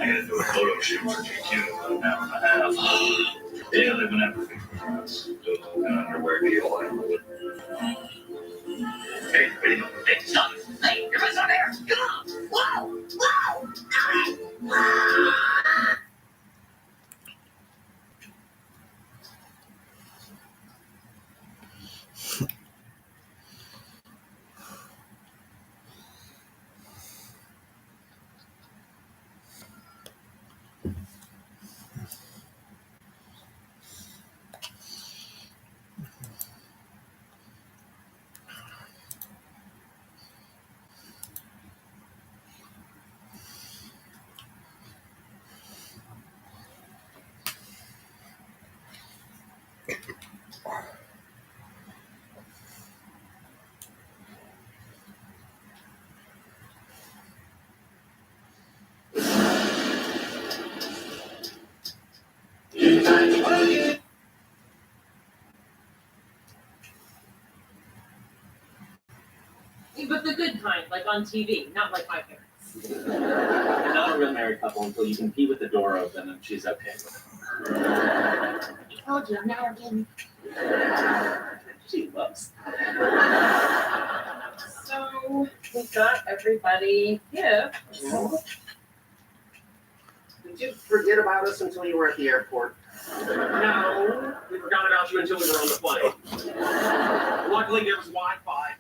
I gotta do a photo shoot for GQ in an hour and a half. Yeah, they've been after me for months. Doing an underwear deal. Hey, ready? Hey, stop! Hey, your friend's not there! Come on! Whoa! Whoa! Whoa! But the good kind, like on TV, not like my parents. You're not a real married couple until you can pee with the door open and she's okay with it. Told you, I'm not again. She loves. So we got everybody gifts. Did you forget about us until you were at the airport? No, we forgot about you until we were on the plane. Luckily, there was Wi-Fi.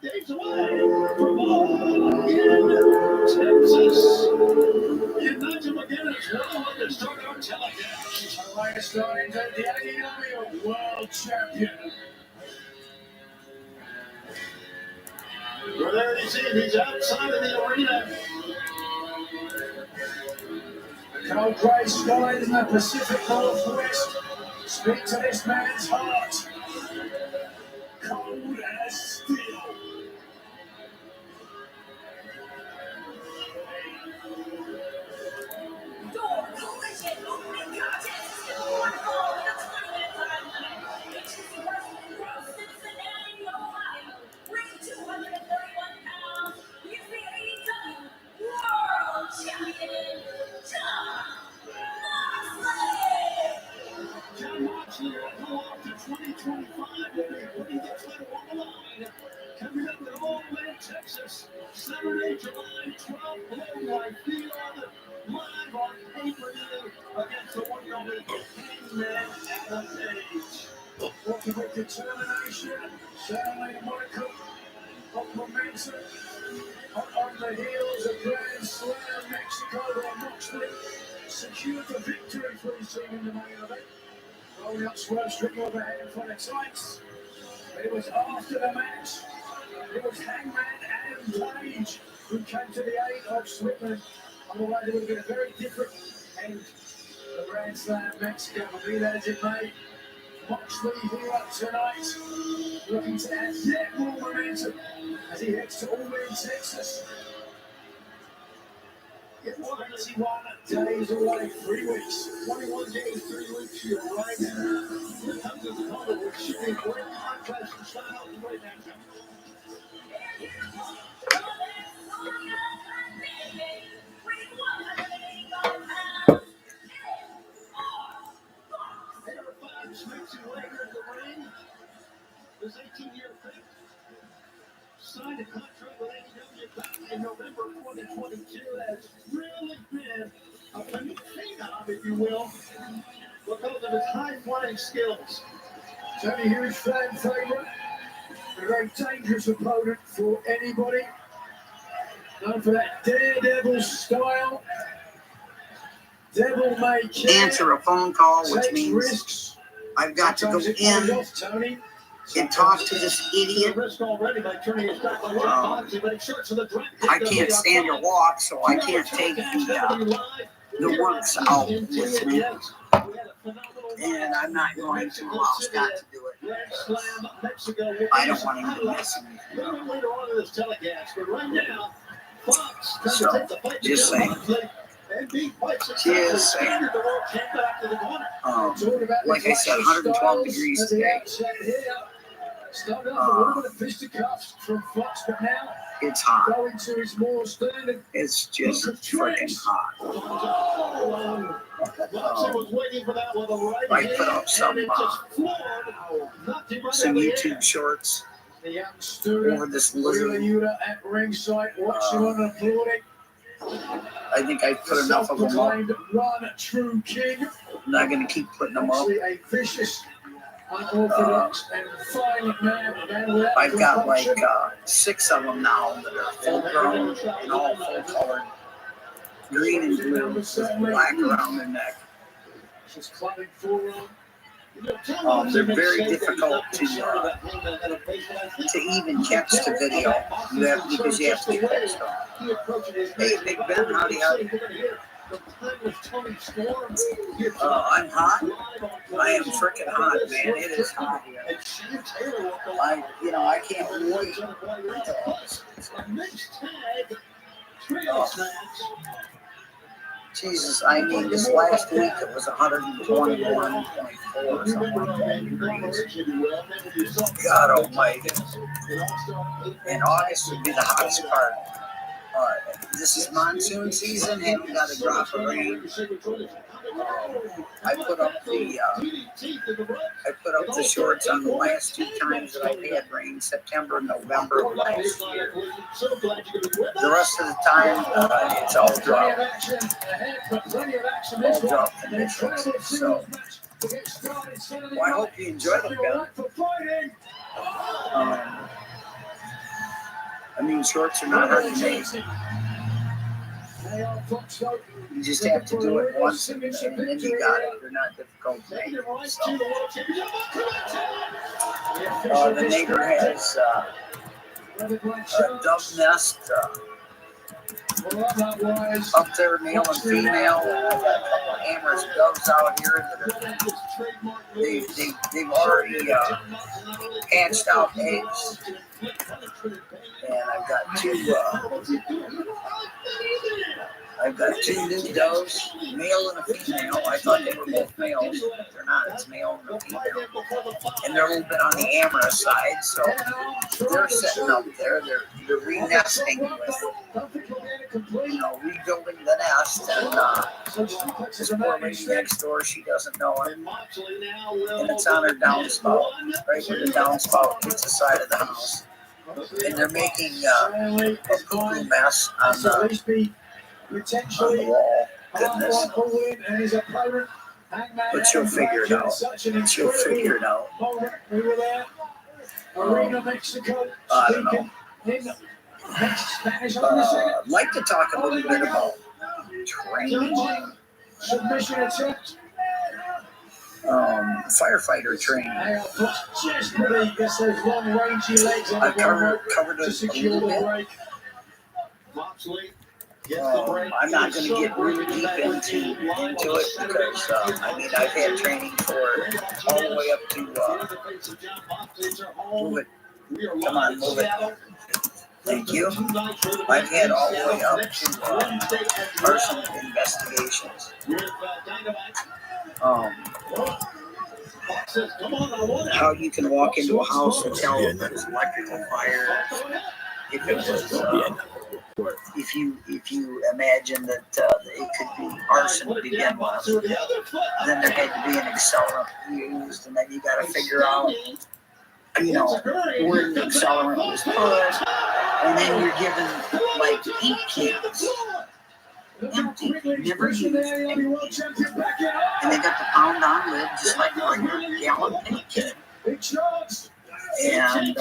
Days away from all in Texas. United again is well to start our telecast. Our latest story that the Aew World Champion. Well, there you see him. He's outside of the arena. Cold grey skies in the Pacific Northwest speak to this man's heart. Cold as steel. Aew Collision opening contest is wonderful with a 20-minute time limit. It's the first from Cincinnati, Ohio. Weighing 231 pounds, he's the AEW World Champion, Jon Moxley. Jon Moxley will go off to 2025 when he gets that on the line. Coming up in Oakland, Texas, Saturday, July 12th, below Life Field, live on pay-per-view against the one and only Hangman Adam Page. Walking with determination, certainly Michael of momentum. On the heels of Grand Slam Mexico, where Moxley secured the victory for his team in the main event. Rolling up Swerve Strickland with a handful of tights. It was after the match. It was Hangman Adam Page who came to the aid of Strickland. Otherwise, it would have been a very different end. The Grand Slam Mexico will be that as it may. Moxley here up tonight, looking to add yet more momentum as he heads to Allman, Texas. Yet 21 days away, 3 weeks. 21 days, 3 weeks, you're right. Here comes the Hollywood shooting great contrast and style to right now. Smiths and later in the ring. This 18-year vet signed a contract with AEW back in November 2022. Has really been a phenom, if you will, because of his high-flying skills. Tony, huge fan favorite. A very dangerous opponent for anybody. Known for that daredevil style. Devil may care. Answer a phone call, which Takes means risks. I've got to go Sometimes it pays in off, Tony. and talk to this idiot. I can't stand or walk, so I can't take the works out with me. And I'm not going to allow Scott to do it. I don't want him to miss anything. So, just saying. Just saying. Like I said, 112 degrees today. Started off a little bit of fisticuffs from Fox, but now It's hot. going to his more standard. It's just freaking hot. I put up some YouTube shorts The young student over this Wheeler lizard. Yuta at ringside, watching on and applauding. I think I put enough of them up. Self-proclaimed one true king. I'm not going to keep putting them up. Actually, a vicious, unorthodox, and violent man without I've got like compunction. 6 of them now that are full grown and all full colored. Green and blue with black around their neck. She's clubbing forearm. They're very difficult to even catch the video because you have to get that stuff. Hey, Big Ben, howdy. I'm hot. I am freaking hot, man. It is hot here. I can't wait until Jesus, I mean, this last week it was 121.4 or something like that degrees. God almighty. And August would be the hottest part. This is monsoon season, haven't got a drop of rain. I put up the shorts on the last 2 times that I've had rain, September and November of last year. The rest of the time, it's all drought. All drought conditions. So, well, I hope you enjoyed it, Ben. I mean, shorts are not hard to make. You just have to do it once, and then you got it. They're not difficult to make. So, the neighbor has a dove nest up there, male and female. I've got a couple of amorous doves out here that are they've already hatched out eggs, and I've got 2 new doves, male and a female. I thought they were both males, but they're not. It's male and a female. And they're a little bit on the amorous side, so they're setting up there. They're re-nesting with, rebuilding the nest. And this poor lady next door, she doesn't know it. And it's on her downspout, right where the downspout hits the side of the house. And they're making a poo-poo mess on the wall. Goodness. But she'll figure it out. She'll figure it out. I don't know. I'd like to talk a little bit about training. Submission attempt. Firefighter training. I've covered it a little bit. I'm not going to get really deep into it because, I've had training for all the way up to, move it. Come on, move it. Thank you. I've had all the way up to arson investigations. How you can walk into a house and tell if there's electrical fire, if it was, if you imagine that it could be arson to begin with, then there had to be an accelerant used, and then you got to figure out, where the accelerant was put, and then you're given like paint cans. Empty, never used, empty. And they got the pound-on lid, just like a regular gallon paint can. and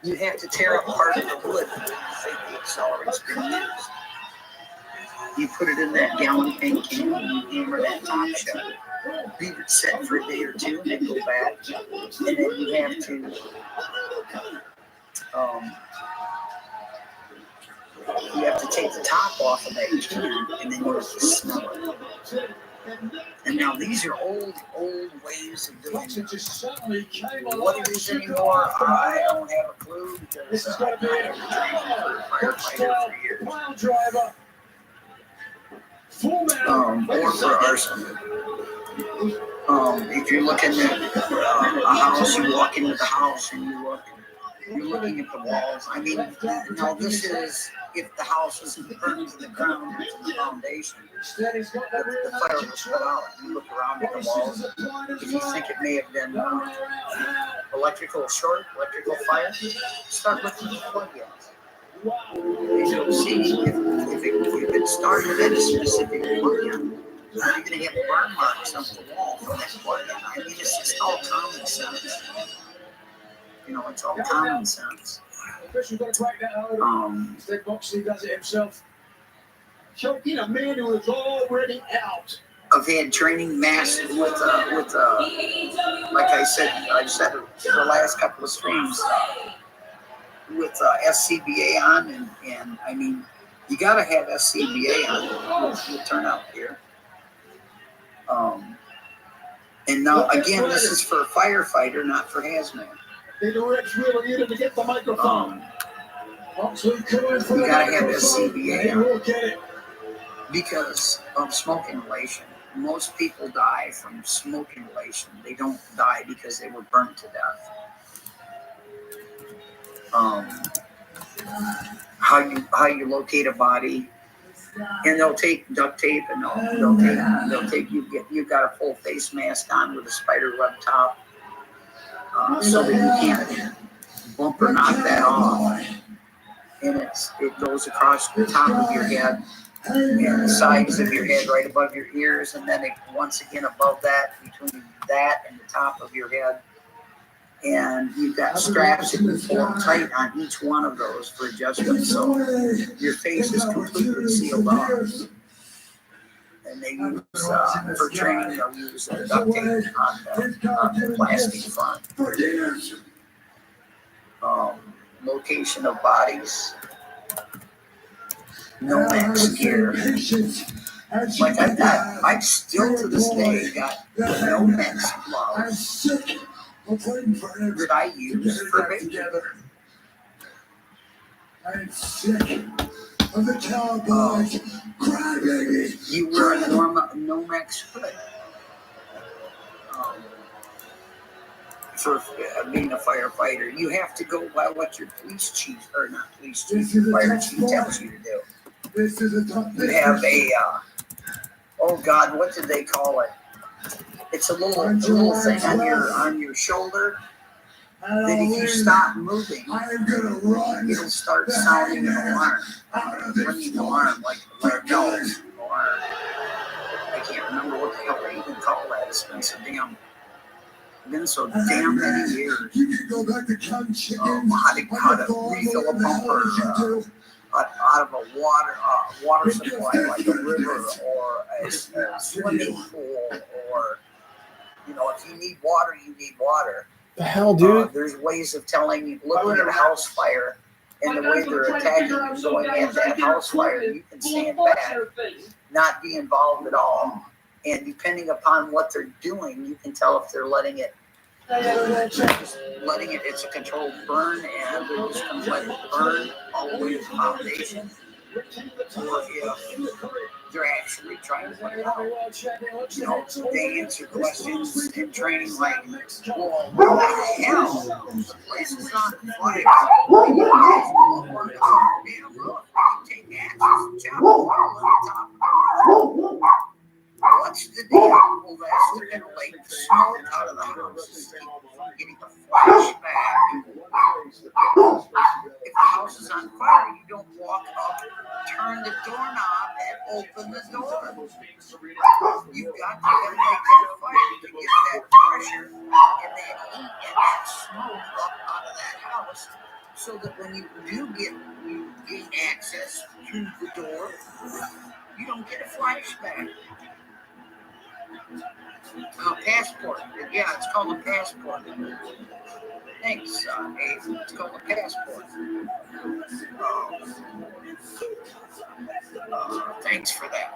you have to tear apart the wood to think the accelerate's been used. You put it in that gallon paint can and you hammer that top shut. Leave it set for a day or two and then go back. And then you have to take the top off of that can and then you have to smell it. And now these are old ways of doing it. What it is anymore, I don't have a clue because I've been training for a firefighter for years. Or for arson. If you're looking at a house, you walk into the house and you're looking at the walls. I mean, now this is if the house isn't burned to the ground or to the foundation. The fire was put out. You look around at the walls. If you think it may have been electrical fire, start looking at the plug-ins. And you'll see if it started at a specific plug-in, you're going to have burn marks on the wall from that plug-in. I mean, it's just all common sense. It's all common sense. Instead, Moxley does it himself. Choking a man who is already out. I've had training massive with like I said the last couple of streams with SCBA on, and I mean, you got to have SCBA on. You'll turn out here. And now again, this is for a firefighter, not for hazmat. They direct Wheeler Unit to get the microphone. You gotta have SCBA on because of smoke inhalation. Most people die from smoke inhalation. They don't die because they were burnt to death. How you locate a body, and they'll take duct tape and they'll take you've got a full face mask on with a spider web top. So that you can't bump or knock that off. And it goes across the top of your head and the sides of your head right above your ears, and then once again above that, between that and the top of your head. And you've got straps that you pull tight on each one of those for adjustment, so your face is completely sealed off. And they use, for training, they'll use duct tape on the plastic front. Location of bodies. Nomex gear. Like I've still to this day got Nomex gloves that I use for baking. I'm sick of the cowboys crybaby. You wear a Nomex hood. For being a firefighter, you have to go by what your fire chief tells you to do. You have oh God, what did they call it? It's a little thing on your shoulder that if you stop moving, it'll start sounding an alarm, ringing alarm, like no, or I can't remember what the hell they even call that. It's been so damn many years. How to refill a pumper out of a water supply, like a river or a swimming pool, or if you need water, you need water. The hell, dude? There's ways of looking at a house fire and the way they're attacking you, going at that house fire, you can stand back, not be involved at all. And depending upon what they're doing, you can tell if they're letting it, it's a controlled burn, and they're just going to let it burn all the way to the foundation. Or if they're actually trying to put it out. They answer questions in training like, well, what the hell? The place is on fire. Take actions, chop oil on top of it. What's the deal? Well, that's they're going to like smoke out of the house. Getting a flashback. If the house is on fire, you don't walk up, turn the doorknob, and open the door. You've got to ventilate that fire to get that pressure and that heat and doors so that when you do gain access through the door, you don't get a flashback. Passport. Yeah, it's called a passport. Thanks, Abe. It's called a passport. Thanks for that.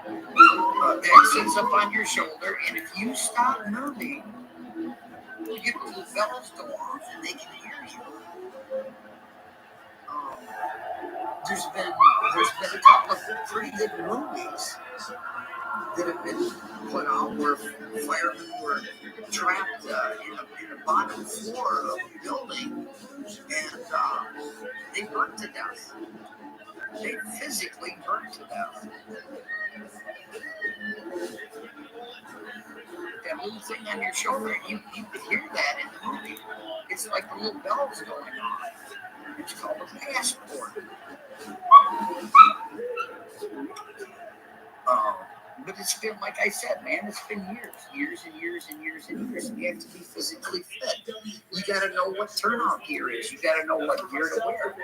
That sits up on your shoulder, and if you stop moving, you get little bells go off, and they can hear you. There's been a couple of pretty good movies that have been put out where firemen were trapped in the bottom floor of a building, and they burnt to death. They physically burnt to death. That little thing on your shoulder, you can hear that in the movie. It's like the little bells going on. It's called a passport. But it's been, like I said, man, it's been years and years. You have to be physically fit. You got to know what turnout gear is. You got to know what gear to wear.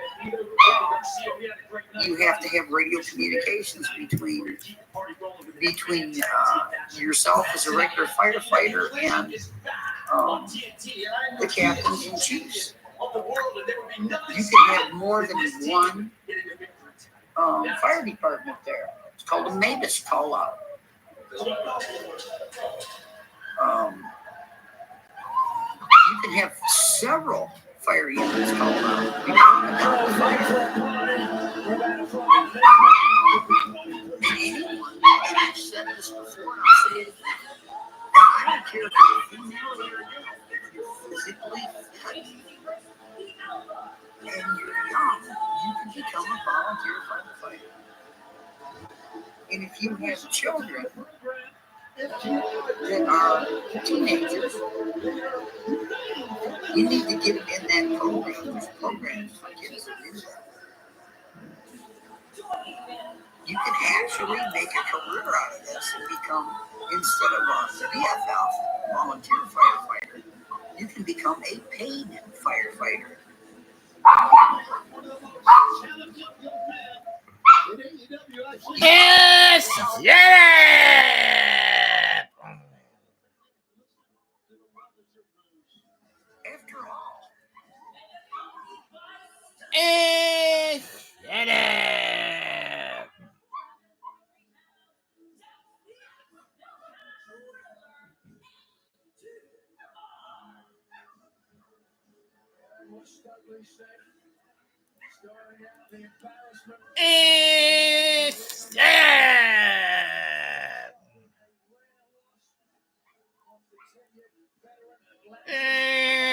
You have to have radio communications between yourself as a regular firefighter and the captains and chiefs. You can have more than one fire department there. It's called a MABUS call out. You can have several fire units called out. And anyone, and I've said this before, and I'll say it again. I don't care if you're female or male, if you're physically fit and you're young, you can become a volunteer firefighter. And if you have children that are teenagers, you need to get them in that program. There's programs for kids to do that. You can actually make a career out of this and become, instead of a VFL, volunteer firefighter, you can become a paid firefighter. Yes! Yeah! After all,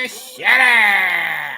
Shut up! Shut up!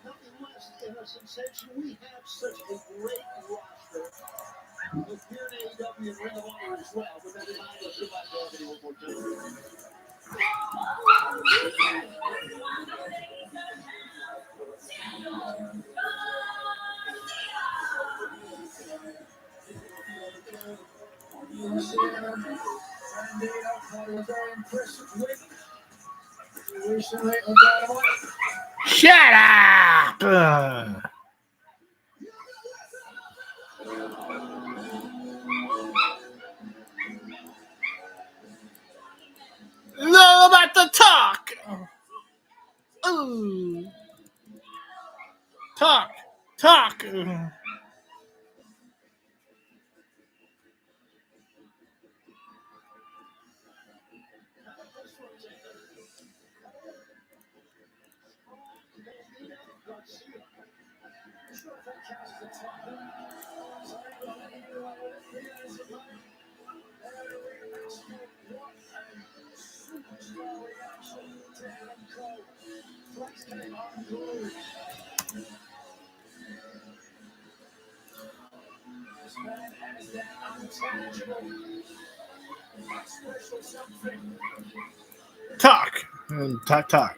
Nothing less than a sensation. We have such a great roster. With here in AEW and Ring of Honor as well. But that reminds us about Darby one more time. Shut up! Not about to talk. Ooh. Talk. down cold. Flex came unglued. This man has that untangible, special something. Talk. Talk.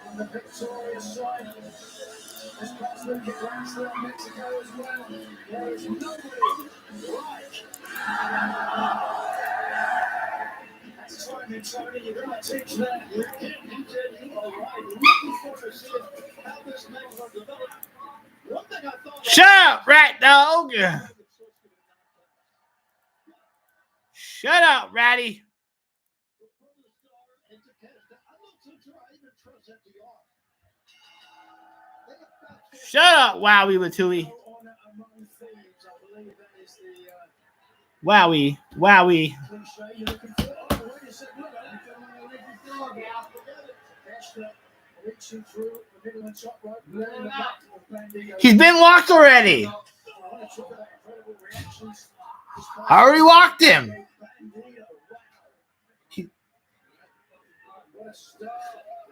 On the victorious side, as Patrick Grand Slam Mexico as well, there is nobody like. That's timing, Tony. You're going to teach that. You are right. Looking forward to seeing how this match will develop. One thing I thought. Shut up, rat dog. Shut up, ratty. Shut up, Wowie Latui. Wowie. He's been locked already. I already locked him.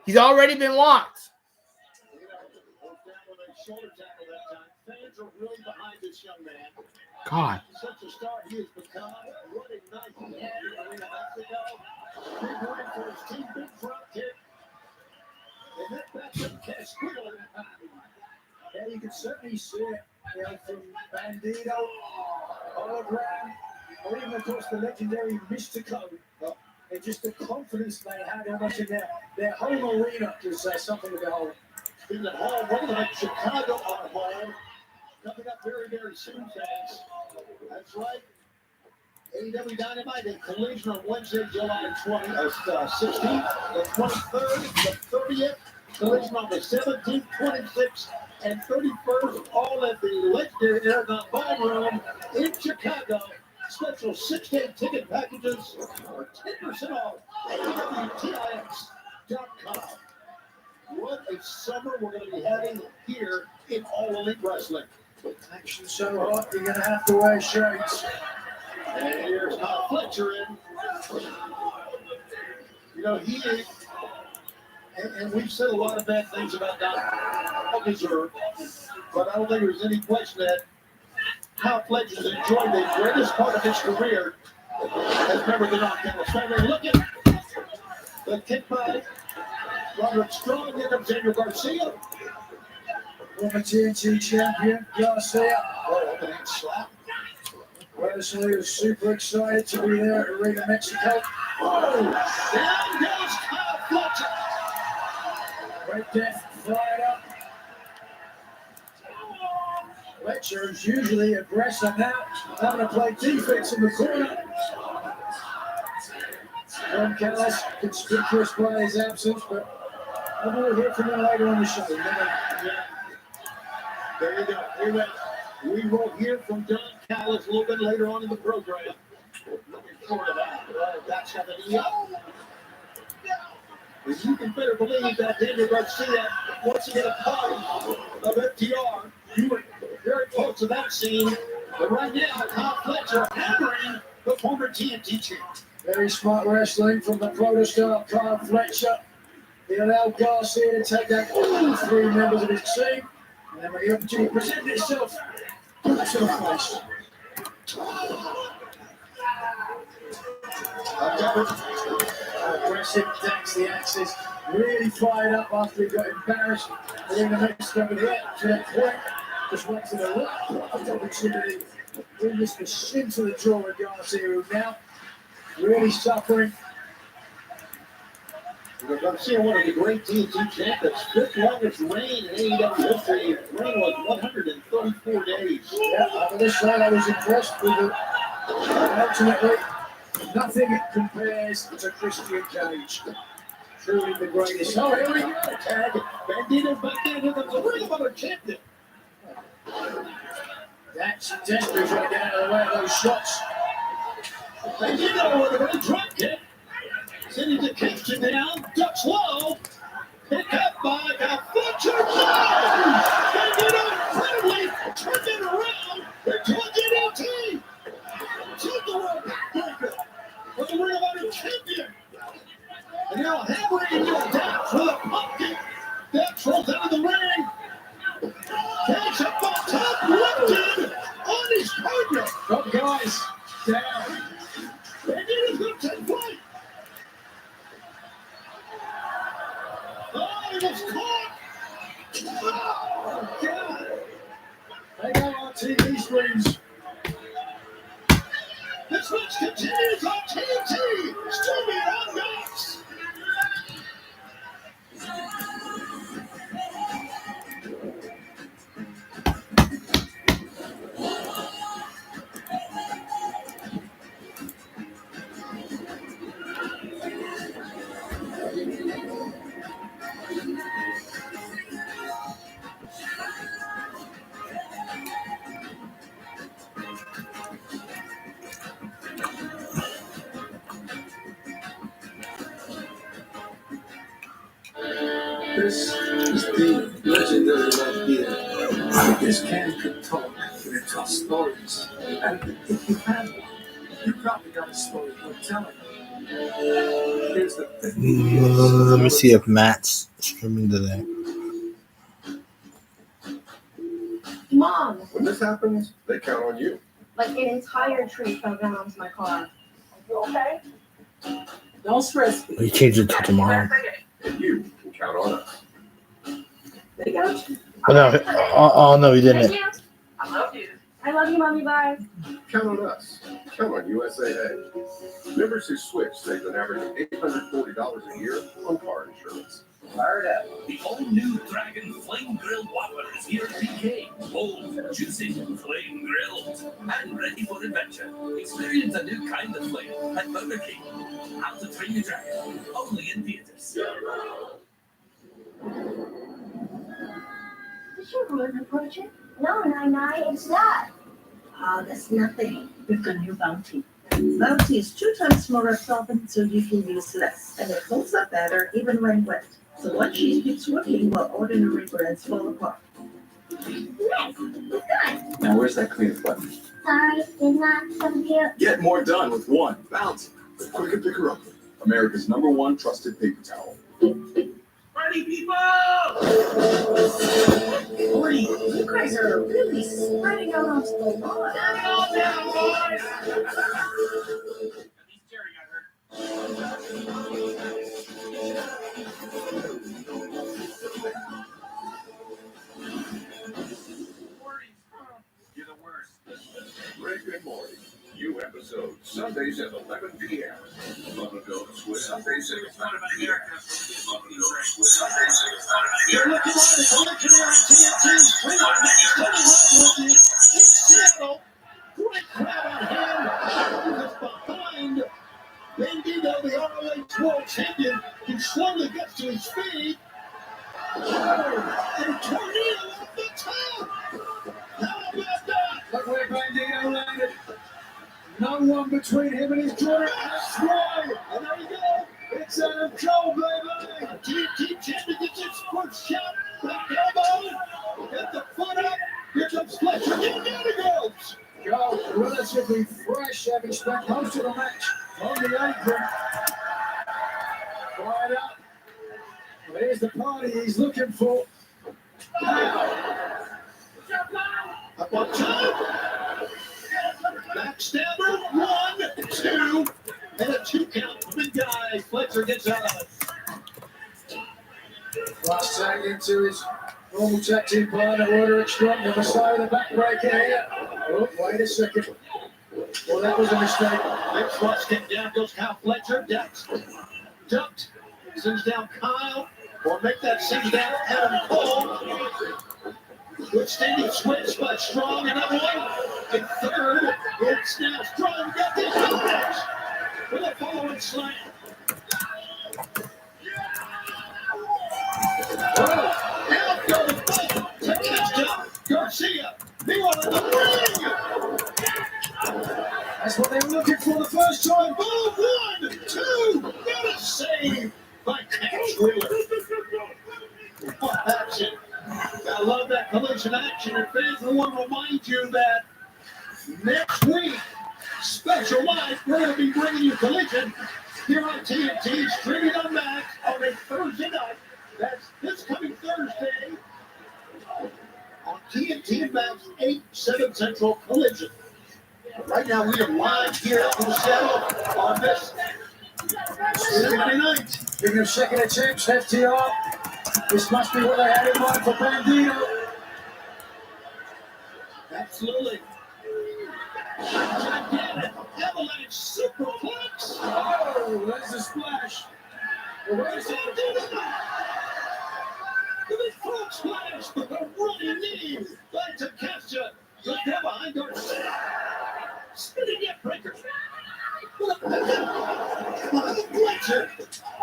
He's already been locked. Fans are really behind this young man. God. Such a star he has become. What a night he had in Arena Mexico. Big win for his team, big front kick. And that backup catch squiggling behind him. Yeah, you can certainly see it, from Bandito, Hologram, or even, of course, the legendary Mystico. And just the confidence they had how much in their home arena is something to behold. Speaking of home, we're going to have Chicago on home. Coming up very, very soon, fans. That's right. AEW Dynamite and Collision on Wednesday, July 16th, the 23rd, the 30th. Collision on the 17th, 26th, and 31st, all at the legendary Aragon Ballroom in Chicago. Special 6-day ticket packages for 10% off at AEWTIX.com. What a summer we're going to be having here in All Elite Wrestling. Action so hot, you're going to have to wear shirts. And here's Kyle Fletcher in. He is, and we've said a lot of bad things about Don Deserve, but I don't think there's any question that Kyle Fletcher's enjoyed the greatest part of his career as a member of the Knockouts family. Look at the kick by Roderick Strong and Daniel Garcia. Former TNT champion, Garcia. Opening slap. Personally, was super excited to be there at Arena Mexico. Down goes Kyle Fletcher. Red Death fired up. Fletcher is usually aggressive now, having to play defense in the corner. Don Callis, conspicuous by his absence, but we'll hear from him later on the show. There you go. We will hear from Don Callis a little bit later on in the program. Looking forward to that. That's happening up. And you can better believe that Daniel Garcia, once he hit a part of FTR, you were very close to that scene. But right now, Kyle Fletcher hammering the former TNT champ. Very smart wrestling from the protostar Kyle Fletcher. He allowed Garcia to take out all three members of his team. And then when the opportunity presented itself, put to the face. Aggressive, attacks the axis. Really fired up after he got embarrassed. And then the next over here to that point. Just went to the left opportunity. Bring this machine to the jaw of Garcia, who now really suffering. Garcia, one of the great TNT champions, fifth longest reign in AEW history. His reign was 134 days. Yeah, after this night, I was impressed with it. Ultimately, nothing compares to Christian Cage. Truly the greatest. Oh, here we go. Tag. Bandito's back in with the real mother champion. That's desperate trying to get out of the way of those shots. Bandito with a great drop kick. Sending the Kingston down. Ducks low. Pick up by Kyle Fletcher. Bandito incredibly Controls out of the ring. Cash up on top, lifted on his partner. Up, guys. Down. And it is going to take flight. Oh, he was caught. Oh, God. They go on TV screens. This match continues on TNT. Stormy on Knox. This is the legendary idea. This can could talk and it tells stories. And if you have one, you probably got a story worth telling. Here's the thing. Let me see if Matt's streaming today. Mom, When this happens, they count on you. like an entire tree fell down onto my car. You okay? Don't stress me. We changed it till tomorrow. And you can count on us. They got you. Oh no, he Thank didn't. you. I love you. I love you, Mommy. Bye. Count on us. Count on USAA. Members who switch save an average of $840 a year on car insurance. Fired up. The all-new Dragon Flame Grilled Whopper is here at BK. Bold, juicy, flame grilled, and ready for adventure. Experience a new kind of flame at Burger King. How to Train Your Dragon, only in theaters. Did you ruin the project? No, Nai, it's not. Oh, that's nothing. We've got new Bounty. Bounty is 2 times more absorbent, so you can use less, and it holds up better even when wet. So one cheese keeps working while ordinary breads fall apart. Nice. It's good. Now, where's that clear button? Sorry, did not compute. Get more done with one. Bounty. The quicker picker up. America's #1 trusted paper towel. Party people! Boy, you guys are really spreading out onto the lawn. At least Jerry got hurt. You're the worst. Rick and Morty. New episode. Sundays at 11 p.m. On Adult Swim. Sundays at It's not about America. You're looking at the collection here on TNT. Spring on next coming up with you in Seattle. Great crowd on hand. Because behind Bandito, the ROH World Champion, he slowly gets to his feet. Oh, and tornado off the top. How about that? Look where Bandito landed. No one between him and his daughter. That's right. And there you go. It's Adam Cole, baby. TNT champion gets his first shot. Back elbow. Get the foot up. Here comes Fletcher. Down he goes. Cole, relatively fresh, having spent most of the match on the apron. Fired up. Well, here's the party he's looking for. Up on top. Backstabber. 1, 2. And a 2 count for the guy. Fletcher gets out of it. Last tag into his normal tag team partner, Roderick Strong, on the side of the backbreaker here. Oh, wait a second. Well, that was a mistake. Big thrust kick down goes Kyle Fletcher. Ducked. Sends down Kyle. Or make that send down Adam Cole. Good standing switch by Strong. Another one. And third, it's now Strong. Got this finish with a following slam. Out goes both. To catch up. Garcia. Meanwhile in the ring. That's what they were looking for the first time. Oh, 1, 2. Got a save by Cash Wheeler. What action. I love that collision action. And fans, I want to remind you that next week, special night, we're going to be bringing you Collision here on TNT, streaming on Max on a Thursday night That's this coming Thursday on TNT Max 8/7 Central Collision. Right now we are live here in Seattle on this Saturday night. Speaking of second attempts, FTR. This must be what they had in mind for Bandito. Absolutely. Gigantic avalanche superplex. Oh, there's the splash. Where's the big frog splash with a running knee by Takesha. Good there behind her. Spinning net breaker. Fletcher.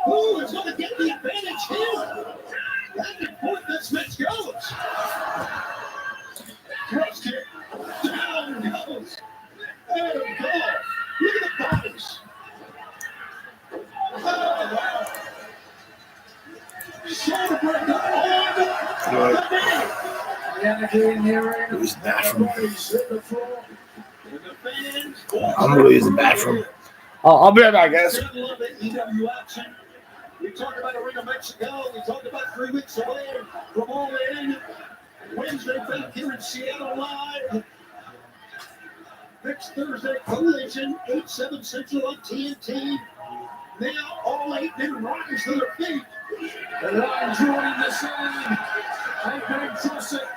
Who is going to get the advantage here? Back and forth this match goes. Cross kick. Down goes. There we go. Look at the bodies. Oh, wow. Shoulder breaker. Oh, the knee. Anarchy in the arena. Use the bathroom. Everybody's hit the floor. And the fans. I'm gonna use the bathroom. I'll be right back, guys. Love it. EW action. We talked about Arena Mexico. We talked about 3 weeks away from All In. Wednesday back here in Seattle live. Next Thursday, Collision, 8/7 Central on TNT. Now all 8 men rise to their feet. The line joining the scene. They've been trusted.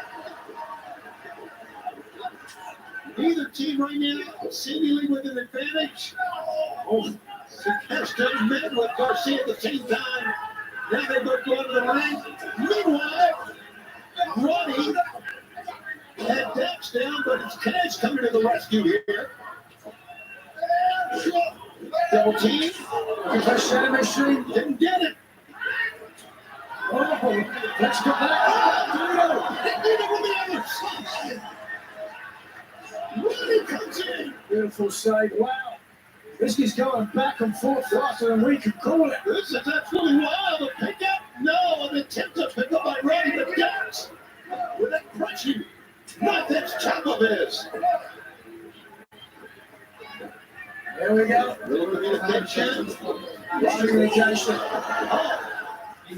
Neither team right now seemingly with an advantage. Oh, Takeshita and men with Garcia at the same time. Now they both go to the ring. Meanwhile, Roddy had Dax down, but it's Cash coming to the rescue here. Double team. Concussion machine. Didn't get it. Oh, let's go back. Oh, they did it from the other side. Roddy comes in. Beautiful save. Wow. This is going back and forth faster than we can call it. This is absolutely wild. A pickup? No, an attempt to pick up by Roddy, but Dax with that crushing. Not that's Chapovez. There we go. Little communication. Communication.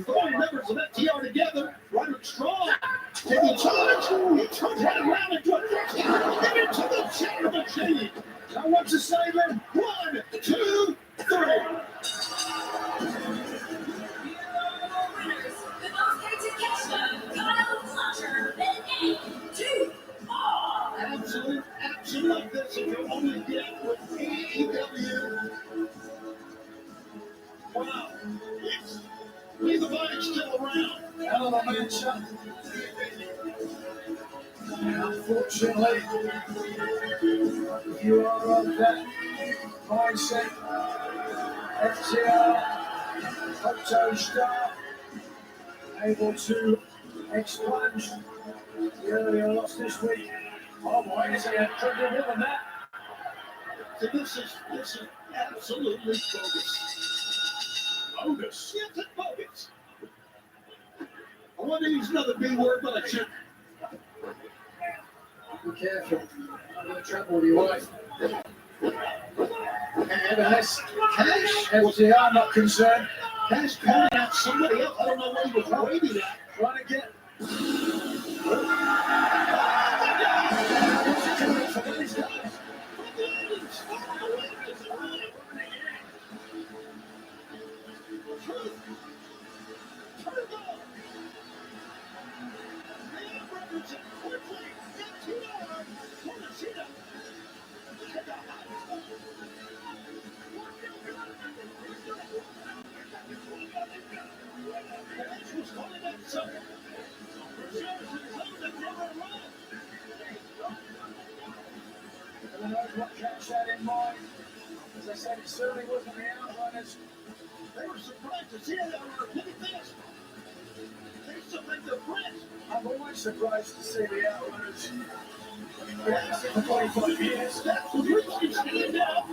Throwing members of FTR together. Roderick Strong taking charge. He turns right around and goes into the chair machine. Now what's the saving? 1, 2, 3. Absolute action like this if you only get with AEW. Wow. Leave the body still around. Hell of a matchup. Unfortunately, you are on that mindset. FTR, Hoto Star, able to expunge the earlier loss this week. Oh boy, is he a trigger more than that? So this is absolutely bogus. Bogus? Yes, it's bogus. I want to use another B word, but I shouldn't. Be careful. You're in trouble with your wife. And unless Cash, FTR, not concerned. Cash calling out somebody else. I don't know what he was waiting at. Trying to get. Who knows what Cash had in mind? As I said, it certainly wasn't the outrunners. They were surprised to see that on a pity fist. They still think they're friends. I'm always surprised to see the outrunners. For 25 years. That's the reason stand up.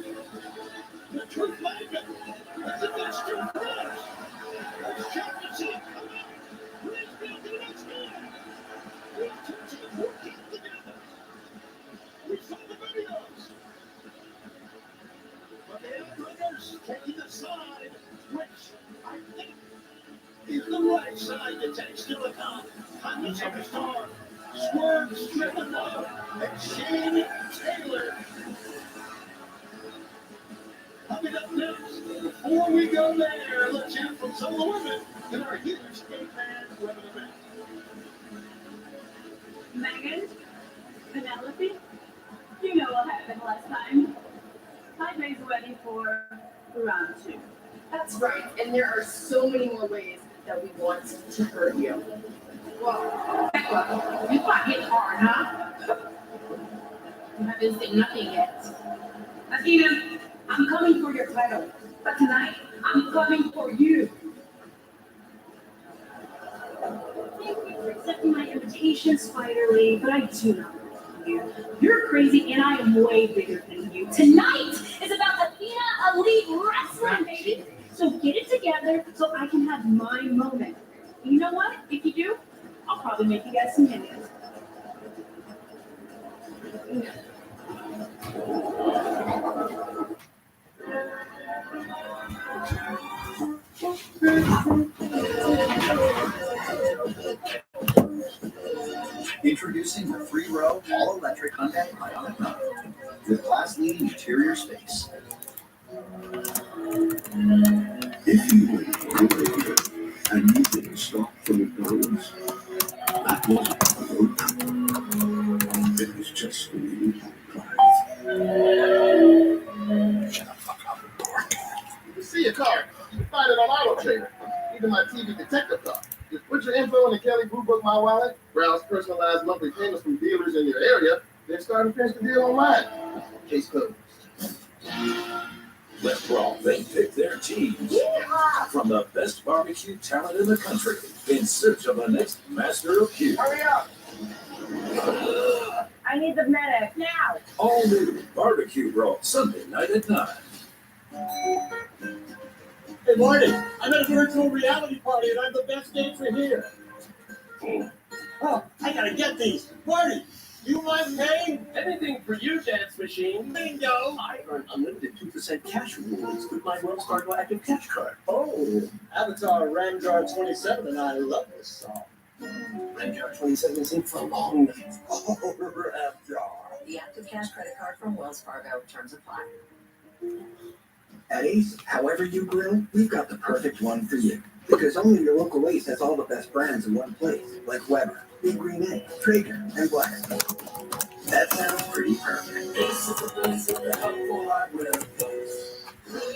The truth maker. That's against your friends. Let's check this out. Come on. Let's build the next game. These two teams working together. We saw the videos. But the outrunners taking the side, which I think is the right side. still to come. I'm the superstar. Swerve Strickland and Shane Taylor. Coming up next, before we go there, let's hear from some of the women in our huge 8-man women event. Megan, Penelope, you know what happened last time. Padme's ready for round 2. That's right, and there are so many more ways that we want to hurt you. Well, you fought hit hard, huh? You haven't said nothing yet. Athena, I'm coming for your title, but tonight I'm coming for you. Thank you for accepting my invitation, Spider Lee, but I do not belong you. You're crazy, and I am way bigger than you. Tonight is about Athena Elite Wrestling, baby. So get it together so I can have my moment. And you know what? If you do, I'll probably make you guys some minions. Introducing the 3-row all-electric Hyundai Ioniq 9 with class-leading interior space. If you were a and you didn't stop for McDonald's, that wasn't a road trip. It was just a new drive. Shut the fuck up, dork. You see a car, you can find it on Auto Trader. Even my TV detective car. Just put your info in the Kelly Blue Book My Wallet, browse personalized monthly payments from dealers in your area, then start and finish the deal online. Case closed. Let's roll. They pick their teams from the best barbecue talent in the country in search of the next master of Q. Hurry up! I need the medic now. All new Barbecue Brawl, Sunday night at 9. Hey, Marty, I'm at a virtual reality party and I'm the best dancer here. Oh, I gotta get these. Marty, you mind paying? Anything for you, Dance Machine. Bingo! I earn unlimited 2% cash rewards with my Wells Fargo Active Cash Card. Oh, Avatar Ramjar 27 and I love this song. Ramjar 27 is in for a long night. Oh, Ramjar. The Active Cash credit card from Wells Fargo. Terms apply. At Ace, however you grill, we've got the perfect one for you. Because only your local Ace has all the best brands in one place, like Weber, Big Green Egg, Traeger, and Black. That sounds pretty perfect. Ace is the place of the helpful hardware.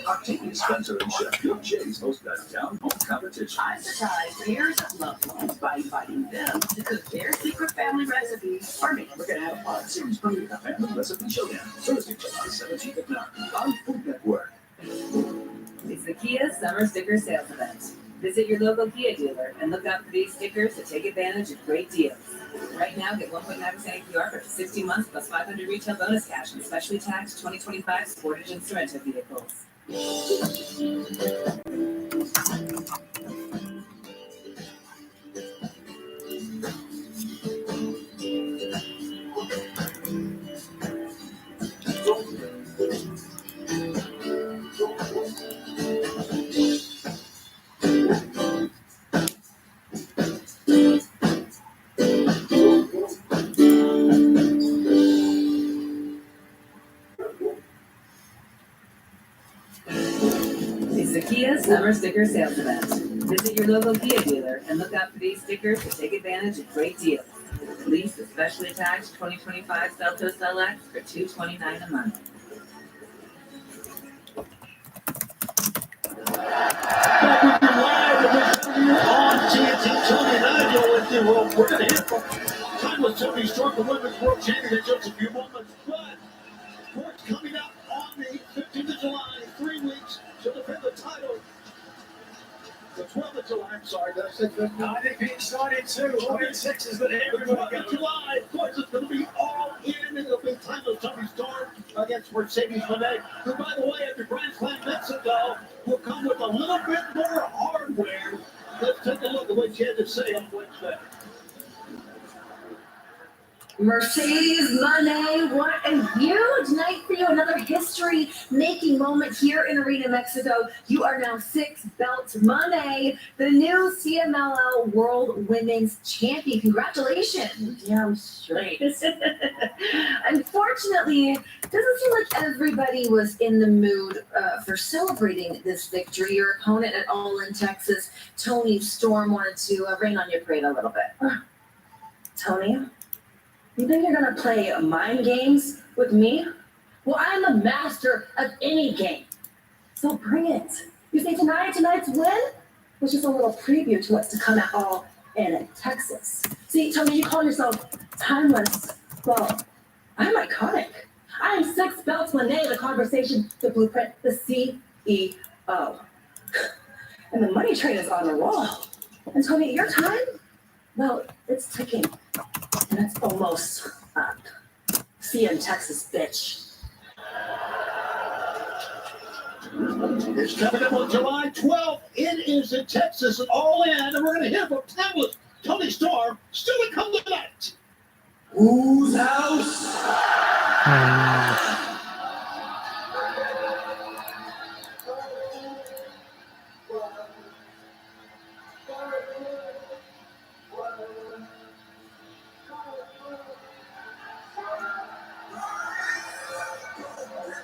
Octavia Spencer and Chef Bill Chase host that town home competition. I surprised pairs of loved ones by inviting them to cook their secret family recipes for me. We're going to have a fun series premiere, a family recipe showdown, Thursday, July 17th at 9 on Food Network. It's the Kia Summer Sticker Sales Event. Visit your local Kia dealer and look out for these stickers to take advantage of great deals. Right now, get 1.9% APR for 60 months plus 500 retail bonus cash on specially taxed 2025 Sportage and Sorento vehicles. It's the Kia Summer Sticker Sales Event. Visit your local Kia dealer and look out for these stickers to take advantage of great deals. Lease the specially attached 2025 Celtos LX for $229 a month. Back with you live on TNT. Tony and I go with you. Well, we're going to hit from timeless Tony Storm, the Women's World Champion in just a few moments. But sports coming up on the 15th of July, 3 weeks to defend the title. The 12th of July, I'm sorry, did I say that? I think being started too. 26 is the The 12th of July, of course, it's going to be all in. It'll be timeless Tony Storm against Mercedes Monet, who, by the way, after Grand Slam Mexico, will come with a little bit more hardware. Let's take a look at what she had to say on Wednesday. Mercedes Moné, what a huge night for you. Another history-making moment here in Arena, Mexico. You are now 6 belts Moné, the new CMLL World Women's Champion. Congratulations. Damn straight. Unfortunately, it doesn't seem like everybody was in the mood for celebrating this victory. Your opponent at All In Texas, Tony Storm, wanted to rain on your parade a little bit. Tony, you think you're gonna play mind games with me? Well, I'm the master of any game. So bring it. You say tonight's win was just a little preview to what's to come at All In Texas. See, Tony, you call yourself timeless. Well, I'm iconic. I am 6 belts Moné, the conversation, the blueprint, the CEO. And the money train is on the roll. And Tony, your time? Well, it's ticking. And it's almost up. See you in Texas, bitch. It's coming up on July 12th. It is in Texas and All In. And we're going to hear from timeless Tony Storm. Still to come tonight. Whose house?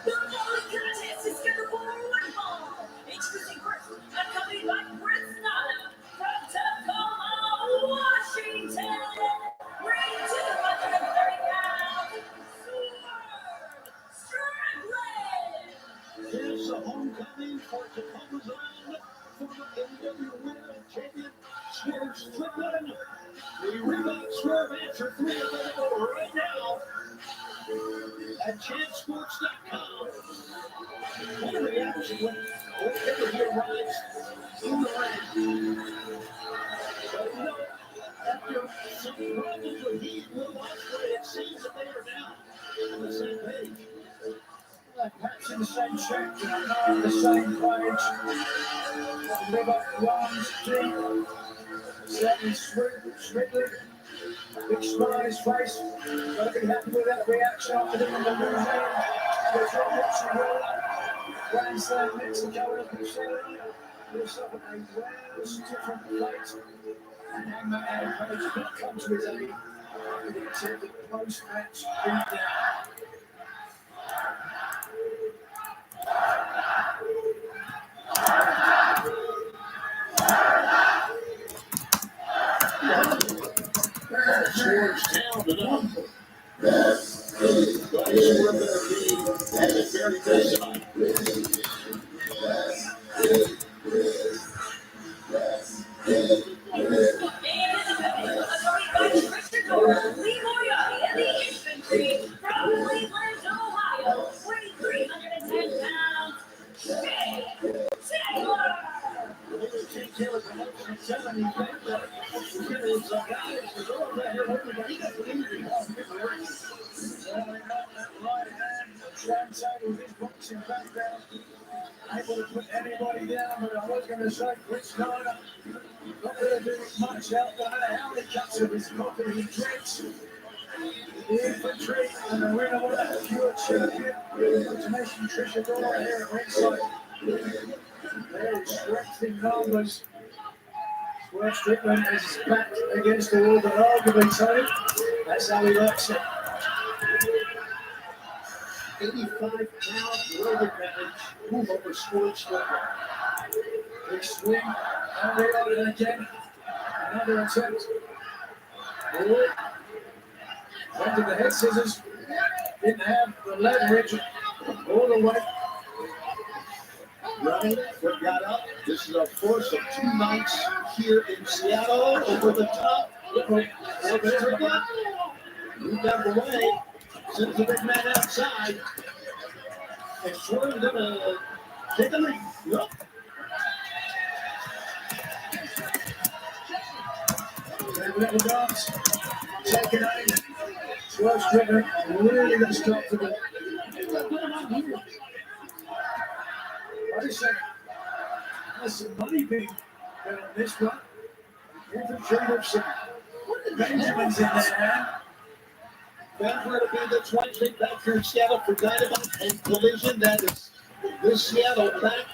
The following contest is scheduled for one fall. Introducing first, accompanied by Chris Nana from Tacoma, Washington. Bring 230 pounds, Strickland. Here's the homecoming for Tacoma's own former AEW winner and champion, Swerve Strickland. The Reebok Swerve Answer 3 available right now at champsports.com. What a reaction when whenever he arrives in the ring. But you know, after some problems with Heat, Will Ospreay, it seems that they are now on the same page. Perhaps in the same section, and not on the same page. Reebok runs deep. Certainly Strickland. Big smile on his face. Gotta be happy with that reaction after the losing. Goes from Mexico. Grand Slam Mexico, as we said earlier. Looks up at a well different plate. And Hangman Adam Page did come to his aid with the attempted post-match beatdown. Swerve's down to them. But Swerve going to be at the very good side. Lee Moriarty and the infantry from Cleveland, Ohio, weighing 310 pounds, Taylor. Able to put anybody down, but I was going to say Chris Nana. Not going to do much help, no matter how many cups of his coffee he drinks. The infantry and the winner of that pure champion, International Trisha Dora here at ringside. Very strength in numbers. Swerve Strickland is back against the wall, but arguably Tony, that's how he likes it. 85-pound weight advantage. Move over Swerve Strickland. Big swing, and reloaded again. Another attempt. Forward. Went to the head scissors. Didn't have the leverage all the way. Running, foot got up. This is our first of 2 nights here in Seattle. Over the top. Swerve Strickland. Moved out of the way. Sends the big man outside. And Swerve's gonna take a lead. Nope. Little dance. Taking aim. Swerve Strickland really looks comfortable. Wait a second. There's some money being bet on this one. Infantry with some Benjamins in there, man. Denver to be the 20th back here in Seattle for Dynamite and Collision. That is this Seattle back,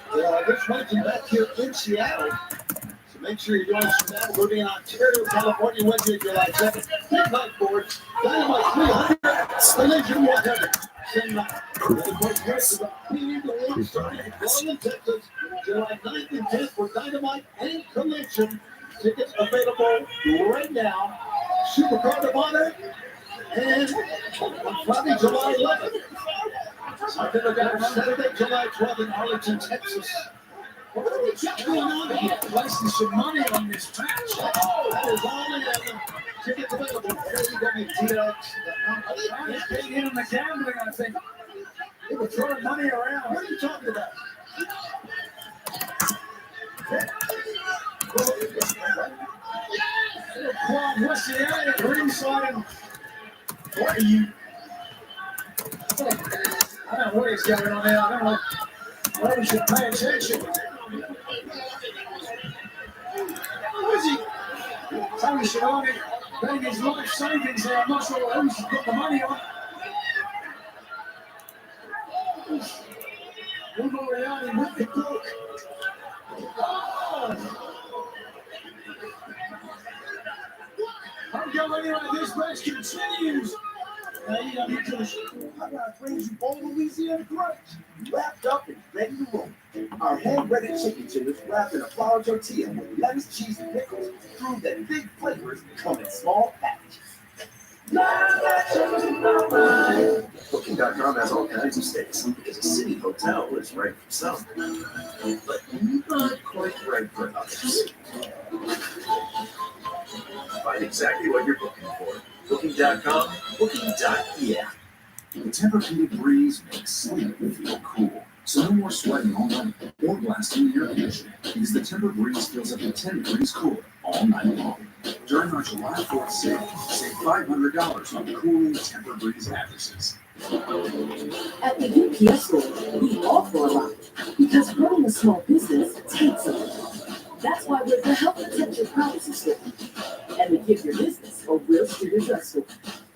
this Wednesday back here in Seattle. So make sure you join us for that. We'll be in Ontario, California, Wednesday, July 7th. Midnight board, Dynamite 300, Collision 100. Same night. And of course, here's the Being the World starting in Garland, Texas, July 9th and 10th for Dynamite and Collision. Tickets available right now. Supercard of Honor. And on Friday, July 11th. Something about Saturday, July 12th in Arlington, Texas. What do we got going on here? Wasting some money on this match. That is all in. Tickets available. WTX. They paid in on the gambling, I think. They were throwing money around. What are you talking about? Quad West the area at ringside. What are you? I don't know what is going on there. I don't know. Well, we should pay attention. Who is he? Tony Schiavone betting his life savings there. I'm not sure who's got the money on. Moriarty with the book. Oh! I'm going anyway. This match continues. I got friends you all Louisiana grudge. Wrapped up and ready to roll. Our hand-breaded chicken tenders wrapped in a flour tortilla with lettuce, cheese, and pickles prove that big flavors come in small packages. Booking.com has all kinds of stays because a city hotel is right for some, but not quite right for others. Find exactly what you're booking for. Booking.com, booking.yeah. The Tempur-Heated Breeze makes sleep feel cool. So no more sweating all night or blasting the air conditioning because the Tempur Breeze feels up to 10 degrees cooler all night long. During our July 4th sale, save $500 on cooling Tempur Breeze mattresses. At the UPS store, we offer a lot because running a small business takes a lot. That's why we're the Help Protect Your Privacy store. And we give your business a real street address store.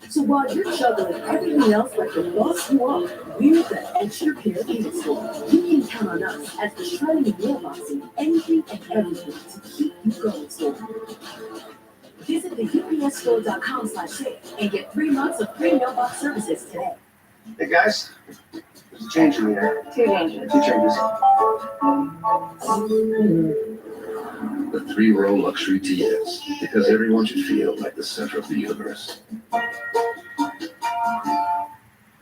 So while you're juggling everything else like the boss you are, we're the extra pair of hands store. You can count on us as the shredding and mailboxing anything and everything to keep you going store. Visit the upsstore.com/save and get 3 months of free mailbox services today. Hey guys, there's a change in the air. Two changes. Two changes. The 3-row luxury TS, because everyone should feel like the center of the universe.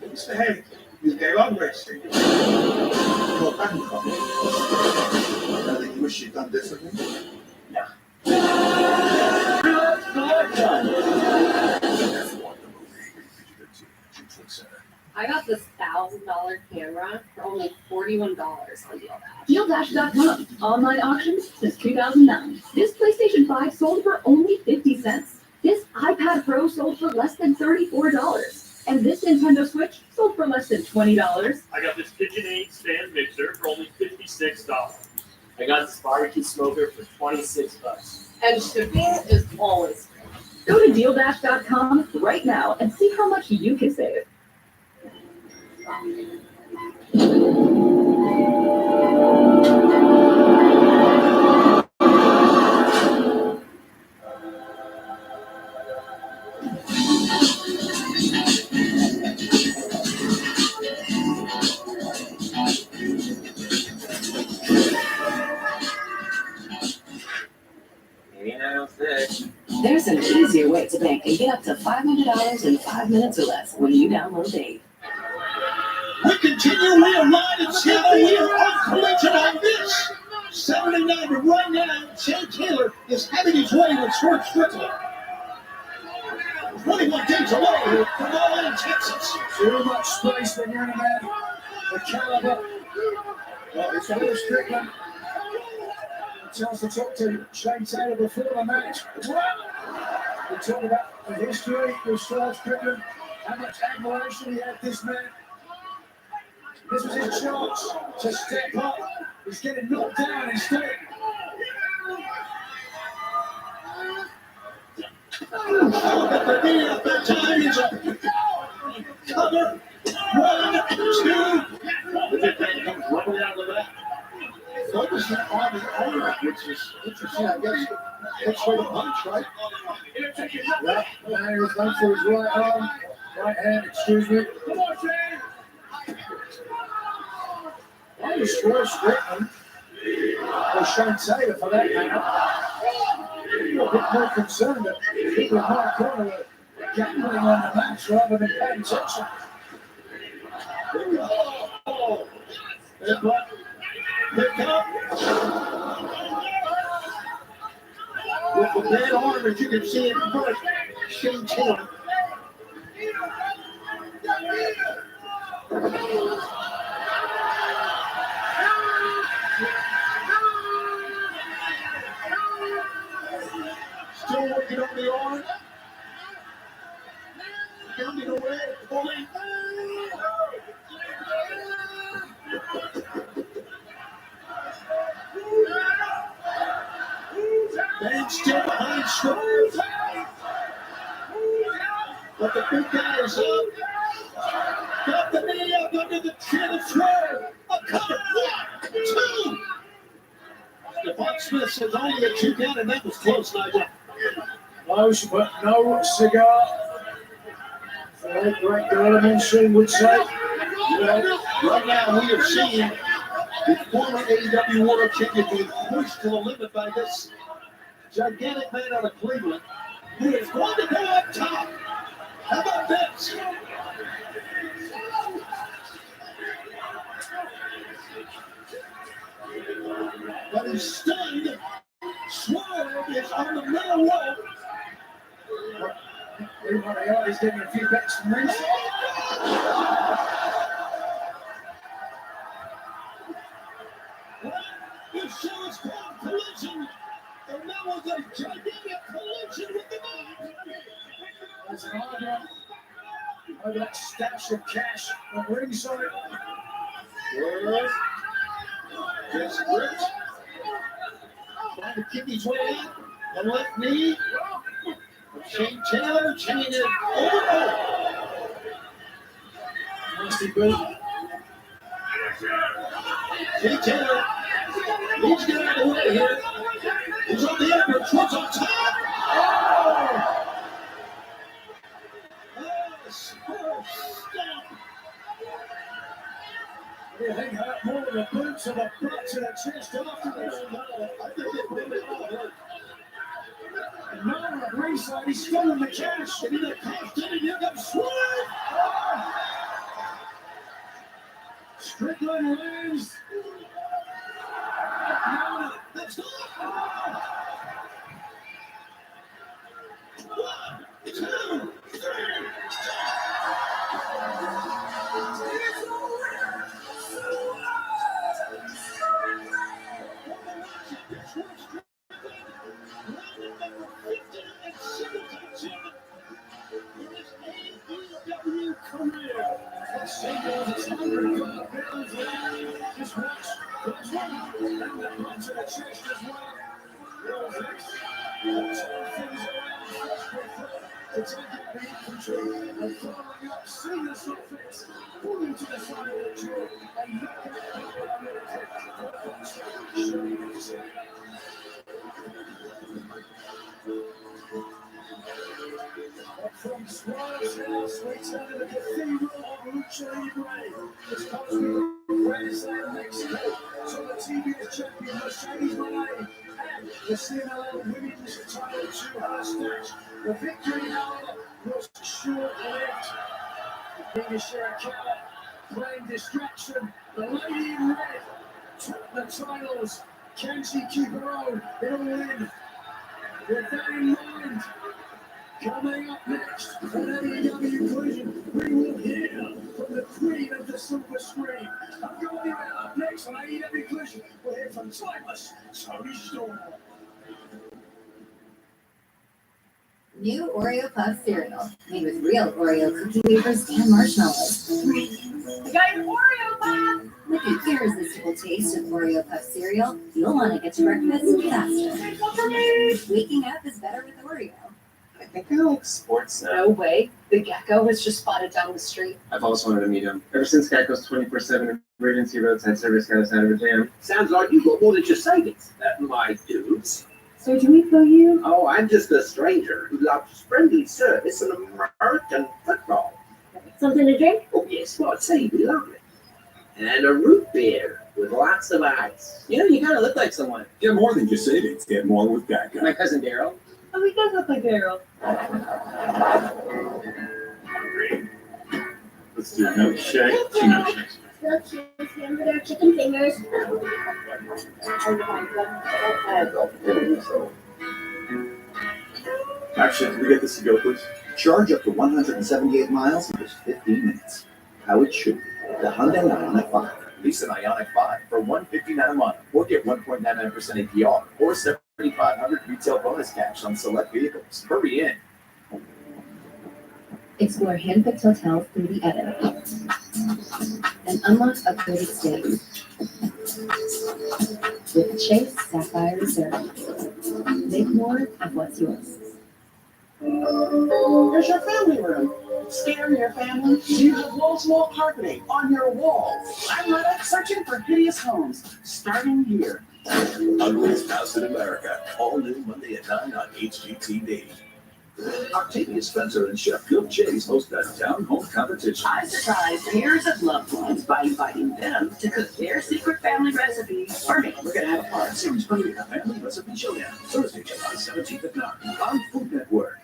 Mr. Hey, you gave up racing. Go back and come. Now that you wish you'd done differently? Yeah. I got this $1,000 camera for only $41 on DealDash. DealDash.com. Online auctions since 2009. This PlayStation 5 sold for only 50 cents. This iPad Pro sold for less than $34. And this Nintendo Switch sold for less than $20. I got this KitchenAid stand mixer for only $56. I got this barbecue smoker for $26. And shipping is always free. Go to DealDash.com right now and see how much you can save. There's an easier way to bank and get up to $500 in 5 minutes or less when you download Dave. We continue. We are live in Seattle. We are on Collision on this Saturday night. But right now, Jay Taylor is having his way with Stuart Strickland. 21 days away from Arlington, Texas. Too much space for running man. The caliber. Well, it's Stuart Strickland. A chance to talk to Shane Taylor before the match. We talk about the history of Stuart Strickland, how much admiration he had this man. This was his chance to step up. He's getting knocked down instead. Interesting, I guess. That's where the punch, right? Yeah, now he's going for his right arm. Right hand, excuse me. Come on, Shane! I was Swerve Strickland, or Shane Taylor for that matter. You're a bit more concerned that people in my corner are gambling on the match rather than paying attention. Oh, but pick up. With the bad arm, as you can see in front, Shane Taylor. Still working on the arm. Coming away, pulling. And still behind Swerve. But the big guy is up. Got the knee up under the chin of Swerve. A cover. 1, 2. Devon Smith says only a 2 count, and that was close, Nigel. Close, but no cigar. Great Gorman soon would say. Right now, we have seen the former AEW World Champion being pushed to the limit by this gigantic man out of Cleveland, who is going to go up top. How about this? But instead, Swerve is on the middle rope. He's getting a few bets from this. You show us called collision, and that was a gigantic collision with the man. That's an eyebrow over that stash of cash at ringside. Swerve gets gripped. Trying to kick his way out. The left knee. Shane Taylor changing it over. Nasty boot. Shane Taylor needs to get out of the way here. He's on the apron. What's on top? Oh! Swerve stop. You think hurt more than the boots or the butt to the chest after this? I think it really hurt. And now at ringside, he's still in the cash. And in the cost, and here comes Swerve. Strickland wins. Let's go. 1, 2, 3. Aew career. Let's see it's $100 bills there. Just watch. There's one up and the butt to the chest as well. Rolls next. Turn things around. To take it the infantry and following up seamless offense. Pulling to the side of the jaw and knocking it out. From Swerve's house, we turn to the cathedral of Lucha Libre. It's Cosmic Grand Slam Mexico. So the TBS champion Mercedes Moné and the CMLL women's title to her snatch. The victory, however, was short-lived. King Shirakawa playing distraction. The lady in red took the titles. Can she keep her own? It all in. With that in mind, coming up next on AEW Collision, we will hear from the queen of the silver screen. I'm going to up next on AEW Collision. We'll hear from Timeless Tony Storm. New Oreo Puff cereal, made with real Oreo cookie wafers and marshmallows. We got your Oreo, Bob! With the irresistible taste of Oreo Puff cereal, you'll want to get to breakfast faster. Waking up is better with Oreo. think I like sports now. No way. The gecko was just spotted down the street. I've always wanted to meet him. Ever since Geico's 24/7 emergency roadside service got us out of a jam. Sounds like you got more than just savings, my dudes. So do we fill you? Oh, I'm just a stranger who loves friendly service and American football. Something to drink? Oh, yes, well, I'd say lovely. And a root beer with lots of ice. You know, you gotta look like someone. Get more than just savings. Get more with Geico. My cousin Daryl. Oh, he does look like Daryl. Let's do a milkshake. 2 milkshakes. Milkshakes, hamburger, chicken fingers. Actually, can we get this to go, please? Charge up to 178 miles in just 15 minutes. How it should be. The Hyundai Ioniq 5. Lease an Ioniq 5 for $159 a month, or get 1.99% APR, or $7,500 retail bonus cash on select vehicles. Hurry in. Explore hand-picked hotels through the edit. And unlock upgraded stays. With Chase Sapphire Reserve. Make more of what's yours. There's your family room. Scaring your family? You have wall-to-wall carpeting on your walls. I'm Reddit searching for hideous homes. Starting here. Ugliest House in America. All new Monday at 9 on HGTV. Octavia Spencer and Chef Cook Chase host a town home competition. I surprised peers of loved ones by inviting them to cook their secret family recipes for me. We're going to have a fun series premiere, a family recipe showdown, Thursday, July 17th at 9 on Food Network.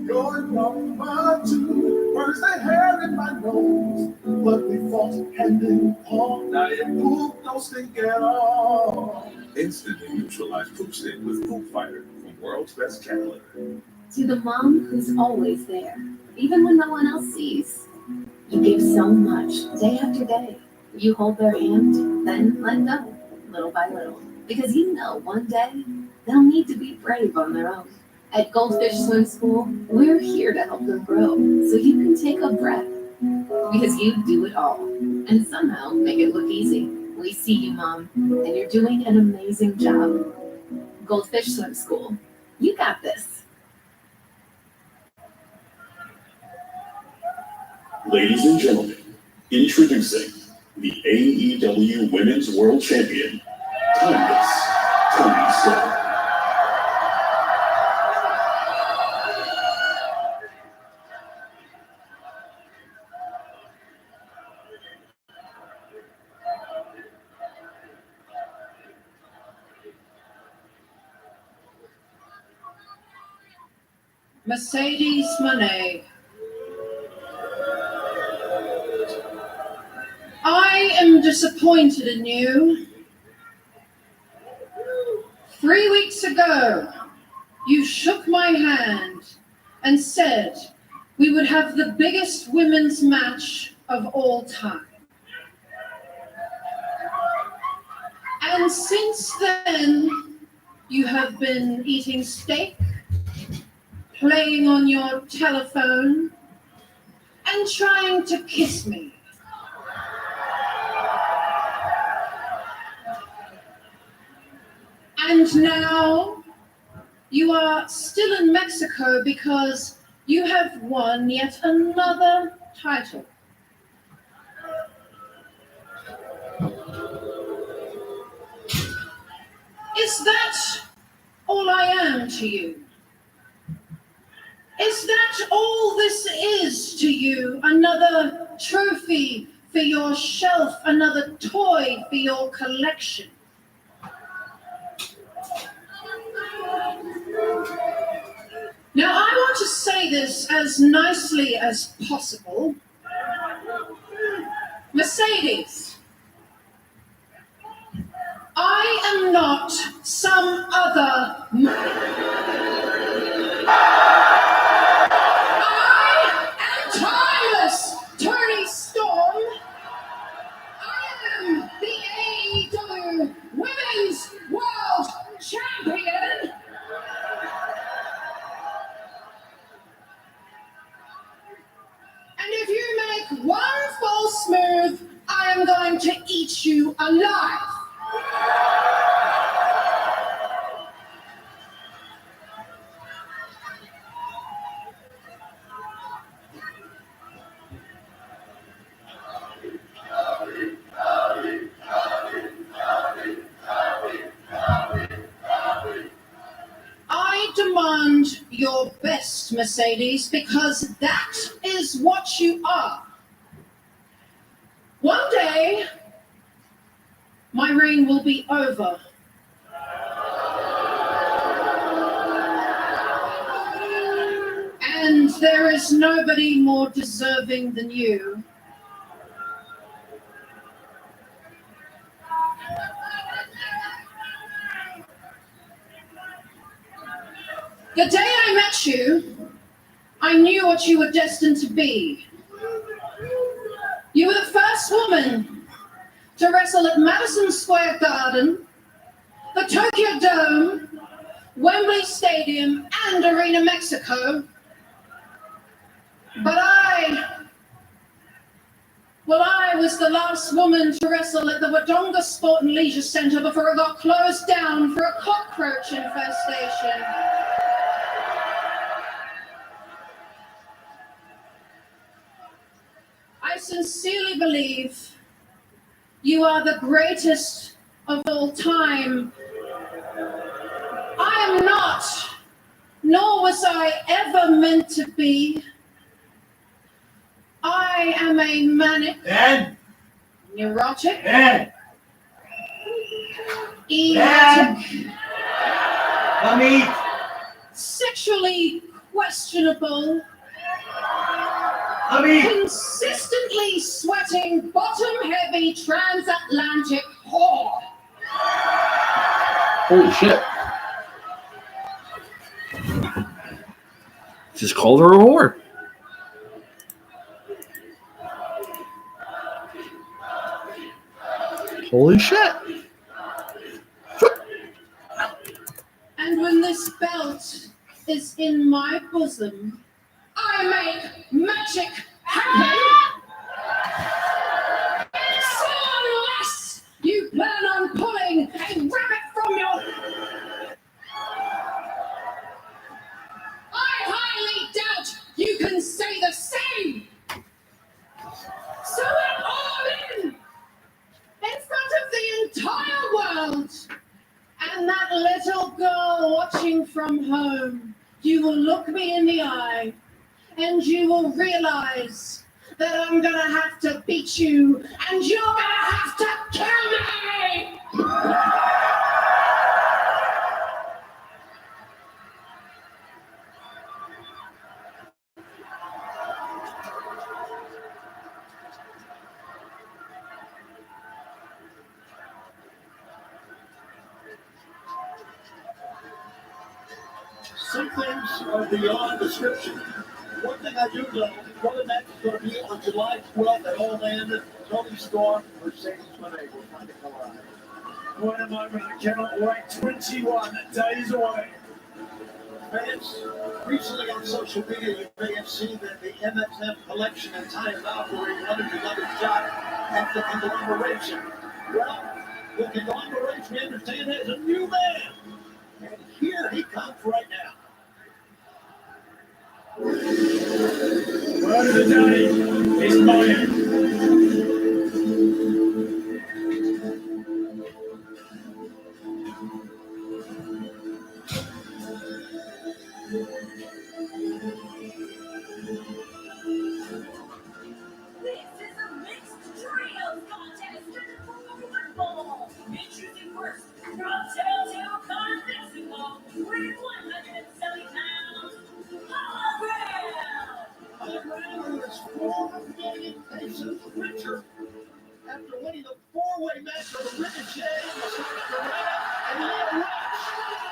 Going on my two, where's the hair in my nose? But we fought hand in paw, now your poop don't stink at all. Instantly neutralize poop stink with Poop Fighter from World's Best Cat Litter. To the mom who's always there, even when no one else sees. You give so much, day after day. You hold their hand, then let go, little by little. Because you know one day, they'll need to be brave on their own. At Goldfish Swim School, we're here to help them grow, so you can take a breath. Because you do it all, and somehow make it look easy. We see you, Mom, and you're doing an amazing job. Goldfish Swim School, you got this. Ladies and gentlemen, introducing the AEW Women's World Champion, Timeless Toni Storm. Mercedes Moné. I am disappointed in you. 3 weeks ago, you shook my hand and said we would have the biggest women's match of all time. And since then, you have been eating steak, playing on your telephone, and trying to kiss me. And now you are still in Mexico because you have won yet another title. Is that all I am to you? Is that all this is to you? Another trophy for your shelf, another toy for your collection? Now, I want to say this as nicely as possible. Mercedes, I am not some other... I am Timeless Toni Storm. I am the AEW Women's World Champion. one false move, I am going to eat you alive. I demand your best, Mercedes, because that is what you are. One day, my reign will be over. And there is nobody more deserving than you. The day I met you, I knew what you were destined to be. You were the first woman to wrestle at Madison Square Garden, the Tokyo Dome, Wembley Stadium, and Arena Mexico. But I was the last woman to wrestle at the Wodonga Sport and Leisure Center before it got closed down for a cockroach infestation. I sincerely believe you are the greatest of all time. I am not, nor was I ever meant to be. I am a manic, neurotic, erotic, sexually questionable, consistently sweating, bottom-heavy transatlantic whore. Holy shit. Just called her a whore. Holy shit. And when this belt is in my bosom, I make magic happen. So unless you plan on pulling a rabbit from your... I highly doubt you can say the same. So we're all in front of the entire world. And that little girl watching from home, you will look me in the eye and you will realize that I'm gonna have to beat you and you're gonna have to kill me! Some things are beyond description. One thing I do know, one match is going to be on July 12th at Orlando. Tony Storm versus Monet. We're trying to come around. What a moment, I cannot wait. 21 days away. Fans, recently on social media, you may have seen that the MXF collection and time operating under another shot at the conglomeration. Well, the conglomeration, we understand, has a new man. And here he comes right now. Word of the day is mine. This is a mixed trios contest in football. Introducing first from Telltale Con Mexico, weighing 170 pounds, Brown is 4 million pesos richer after winning the four-way match with Ricochet, and Leo Rush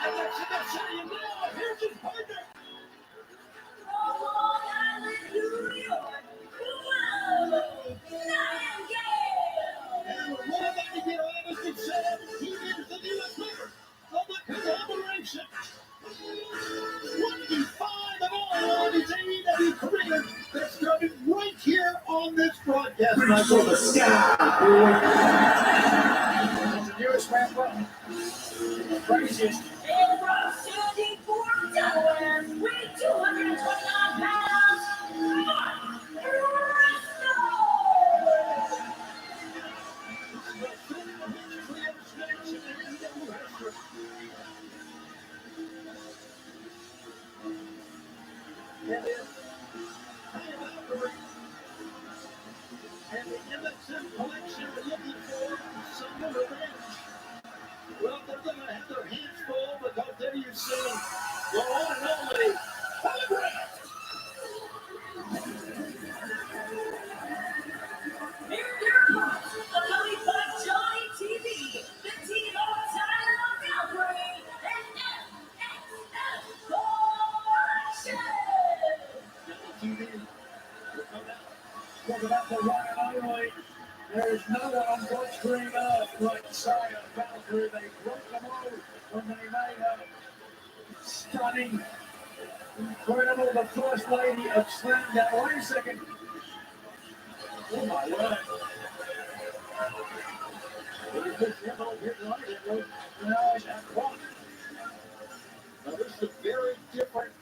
at Mexico City. And now here's his partner. Long Island, New York, And what about to get honest and said, he is the newest member of the conglomeration. 25 of all of his AEW career that started right here on this Yes, Michael, the sky. The newest member. The craziest. Standing for Delaware, weighing 229 pounds, Mark Russo. And the MXM collection are looking for some revenge. Well, they're going to have their hands full because there you see the one and only Holograph. Here your hosts, accompanied by Johnny TV, the team of Tyler Galbraith, and MXM Collection. Talk about the one and only. There is no one on God's green earth like Saya Valkyrie. They broke them all when they made her stunning, incredible, the first lady of Slamdown. Wait a second. Oh my word. Now, this is a very different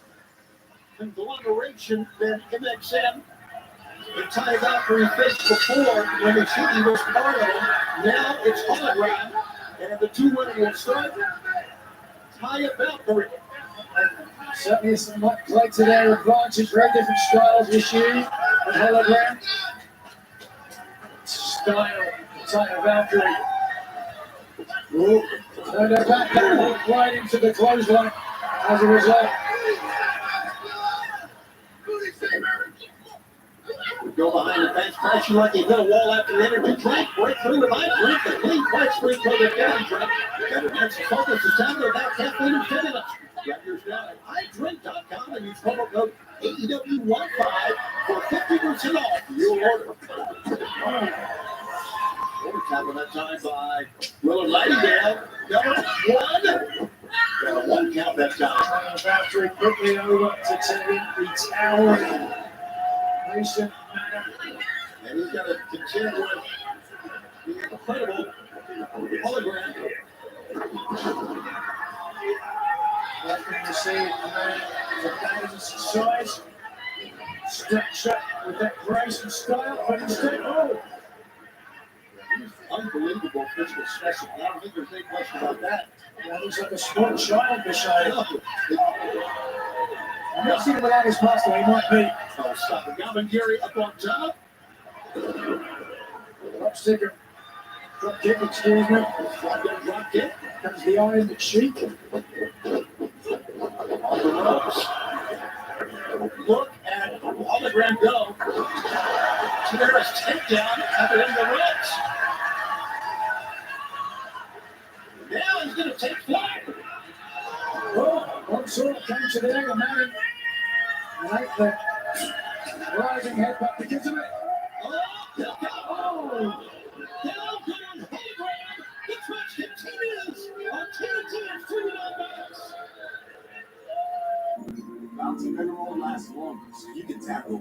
conglomeration than MXM. The Ty Valkyrie faced before when the shooting was part of them. Now it's Hologram. And the two women will start. Ty Valkyrie. Certainly some play to their advantage. Very different styles this year. And Hologram. Style. Ty Valkyrie. Ooh. And they're back right into the clothesline as a result. Go behind the fence, crash you like you hit a wall after the energy drink. Break through the night, drink the clean, quite sweet for the dairy drink. Better next focus is down to about caffeine and stimulants. Grab yours now at iDrink.com and use promo code AEW15 for 50% off your order. Overtime on that time by Willard Nightingale. Number one. Got a one count that time. Valkyrie quickly over to the towering Mason Manor. And he's got to contend with the incredible Hologram. Welcome to see a man of Davis' size, structure with that grace and style, but instead, Unbelievable physical specimen. I don't think there's any question about that. That looks like a small child, Bishai. I've not seen him without his master, he might be. Oh, stop it. Gavin Gary up on top. Drop sticker. Drop kick, excuse me. Drop kick. Comes the Iron Sheik. On the ropes. Look at Hologram go. Tavares takedown after in the ropes. Now he's going to take flight. Oh, one sword came to the other man. Right there. Rising head back because of it. Oh, down goes Hologram. The match continues on TNT and $2 bucks. Bounty never won't last long, so you can tackle.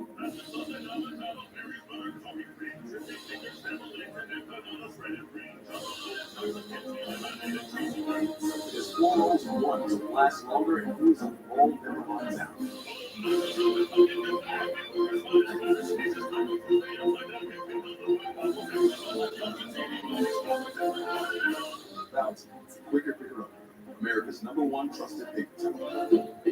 There's 4 rolls in one to last longer and moves on roll never runs out. Bounty, quicker picker up. America's #1 trusted paper towel.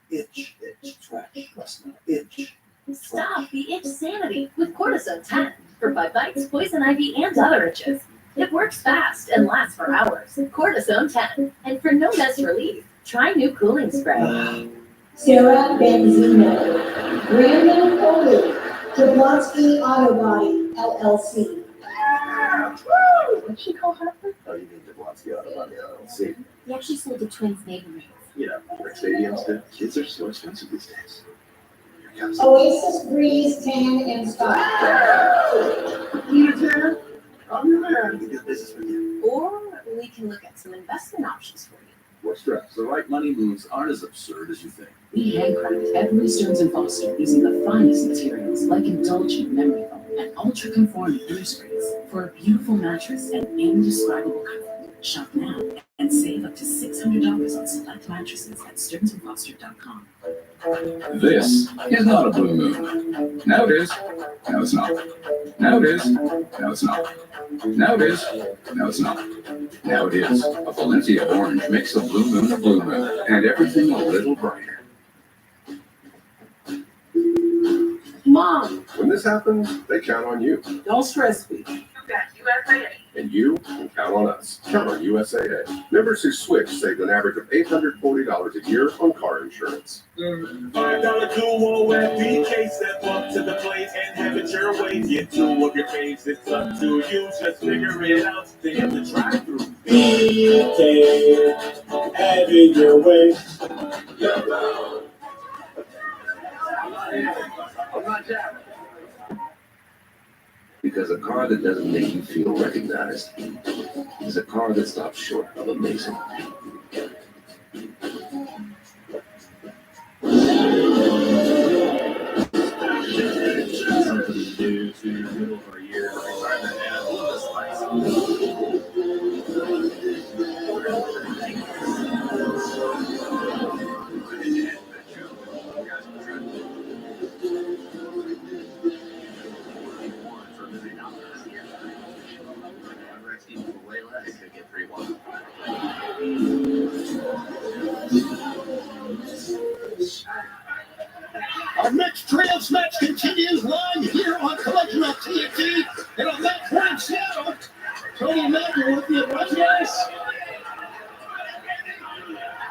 Itch, scratch, trust me. Itch. Stop the itch sanity with Cortisone 10 for bug bites, poison ivy, and other itches. It works fast and lasts for hours. Cortisone 10. And for no mess relief, try new cooling spray. Sarah Benzino, Brandon Foley, Jablonski Auto Body, LLC. What'd she call her? Oh, you mean Jablonski Auto Body, LLC? He actually sold the twins' neighborhoods. You know, brick stadiums, the kids are so expensive these days. Oasis Breeze Tan and Style. Peter Tanner, I'm your man. We can do business with you. Or we can look at some investment options for you. What's stress? The right money moves aren't as absurd as you think. We handcraft every Stearns & Foster using the finest materials like indulgent memory foam and ultra-conform inner springs for a beautiful mattress and indescribable comfort. Shop now and save up to $600 on select mattresses at stearnsandfoster.com. This is not a blue moon. Now it is. No, it's not. Now it is. No, it's not. Now it is. No, it's not. Now it is. A Valencia orange makes the blue moon a blue moon and everything a little brighter. Mom, When this happens, they count on you. don't stress me. You got USAA. And you can count on us. Count on USAA. Members who switch saved an average of $840 a year on car insurance. $5 duo and BK step up to the plate and have it your way. Get two of your faves, it's up to you. Just figure it out. They have to drive through. BK, have it your way. Because a car that doesn't make you feel recognized is a car that stops short of amazing. Something to do to your middle of a year retirement and a little bit spicy. Our mixed trios match continues live here on Collection of TNT. And on that point, Seattle, Tony Melvin with the advantage.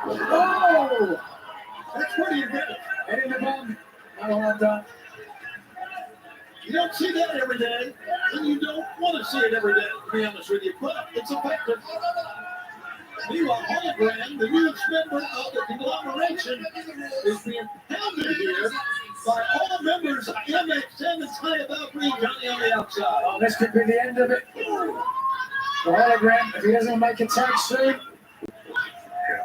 Oh! That's pretty good. Head in the bum. Not well done. You don't see that every day, and you don't want to see it every day, to be honest with you, but it's effective. Meanwhile, Hologram, the newest member of the conglomeration, is being pounded here by all the members of MXM and Tie About Green Johnny on the outside. Oh, this could be the end of it. The Hologram, if he doesn't make a tag soon.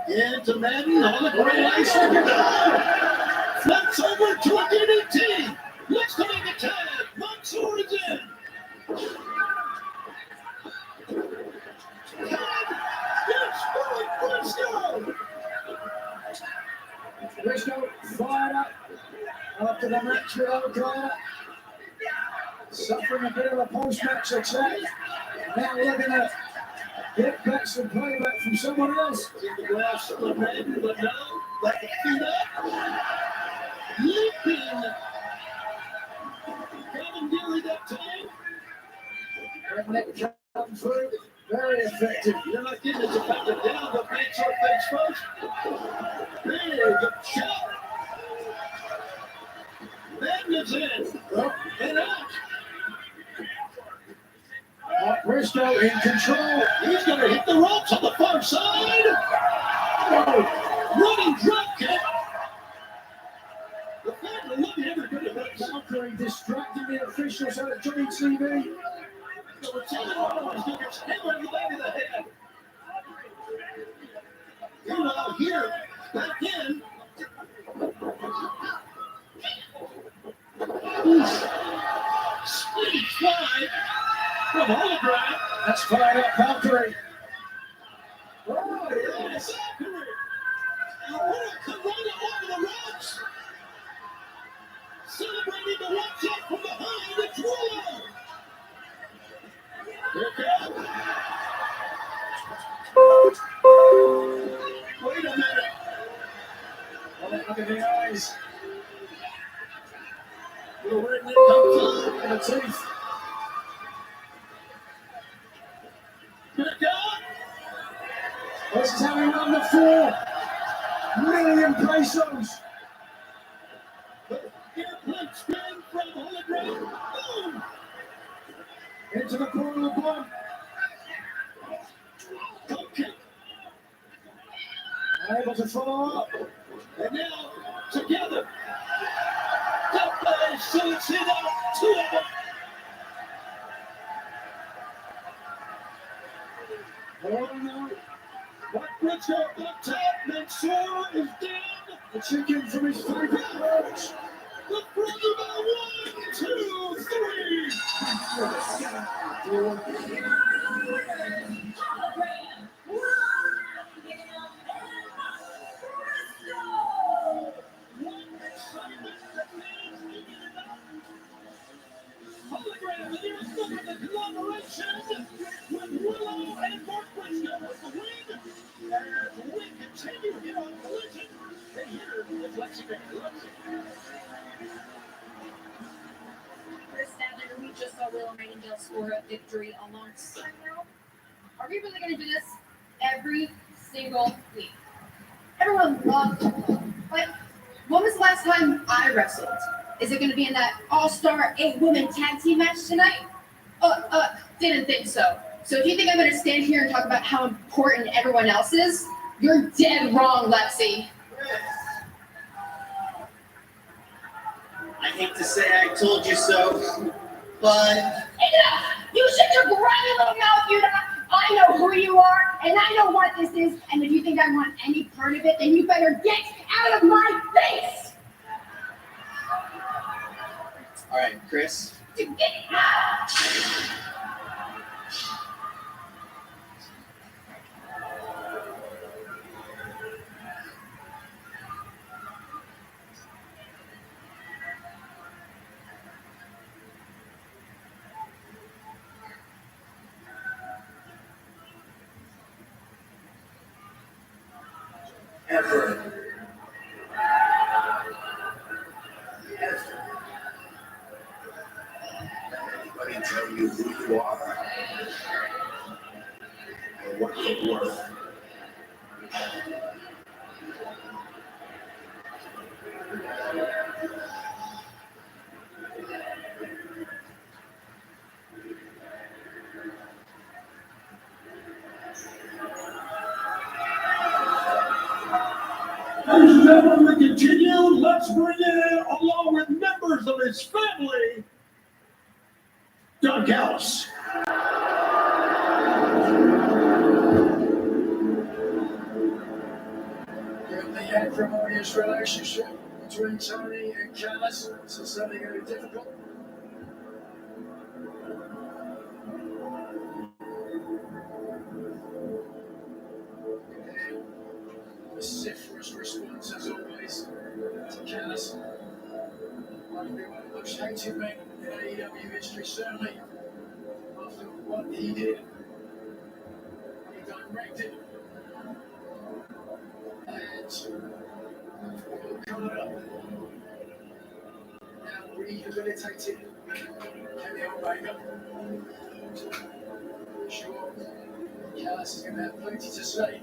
Into Madden, Hologram, second down. Flips over to a DDT. Looks to make a tag. Mansoor is in. Briscoe fired up after the match with O'Connor. Suffering a bit of a post-match attack. Now looking at get back some playback from someone else. In the glass of the Madden, but no, like the feet up. Leaping. Commandeering that time. Redneck come through. Very effective. You're not getting it effective down the bench or face first. Big shot. Madden's in. And out. Briscoe in control. He's going to hit the ropes on the far side. Oh, running drop kick. The fan looking every bit of this. Valkyrie distracting the officials out of Johnny TV. So it's even more. He's going to get hammered in the back of the head. Meanwhile, here, back in. Spinning slide from Hologram. That's fired up Valkyrie. Oh, yes. And come right over the ropes. Celebrating the watch out from behind the draw. Here it goes. Wait a minute. Oh, look at the eyes. Little redneck comes up. And the teeth. Here it goes. This is how we won the 4 million pesos. Airplane spin from Hologram. Boom. Into the corner of the one. Okay. Able to follow up. And now, together. Double suits it out. 2 of them. Oh no. What Briscoe up top. Mansoor is down. The chicken from his favorite roach. The brother by 1, 2, 3. Hologram, there's nothing but collaboration with Willow and Mark Briscoe with the win. As we continue here on Collision, and here is Lexington. Chris Sadler, we just saw Willow Nightingale score a victory alongside now. Are we really going to do this every single week? Everyone loves Willow, but when was the last time I wrestled? Is it going to be in that all-star 8-woman tag team match tonight? Didn't think so. So if you think I'm going to stand here and talk about how important everyone else is, you're dead wrong, Lexi. I hate to say I told you so, but... Enough! You shut your grimy little mouth, Yuta! I know who you are, and I know what this is, and if you think I want any part of it, then you better get out of my face! All right, Chris. Get out! Ever. Anybody tell you who you are? Or what you're worth? Ladies and gentlemen, we continue. Let's bring in, along with members of his family, Don Callis. Given the acrimonious relationship between Tony and Callis, this is something very difficult. Vociferous response, as always, to Callis. Might be one of the most hated men in AEW history, certainly after what he did. He directed and Carter now rehabilitated Kenny Omega. Sure, Callis is going to have plenty to say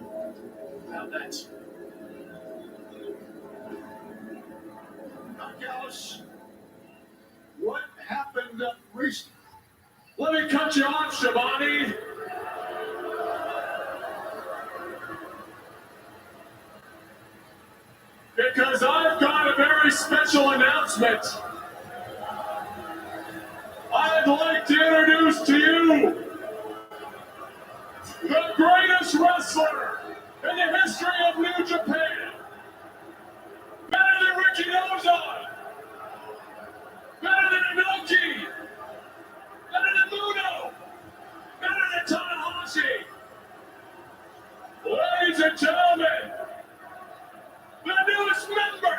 about that. Callis, what happened recently? Let me cut you off, Shivani. Because I've got a very special announcement. I'd like to introduce to you the greatest wrestler in the history of New Japan. Better than Ricky Nozon. Better than Inoki. Better than Muno. Better than Tanahashi. Ladies and gentlemen, the newest member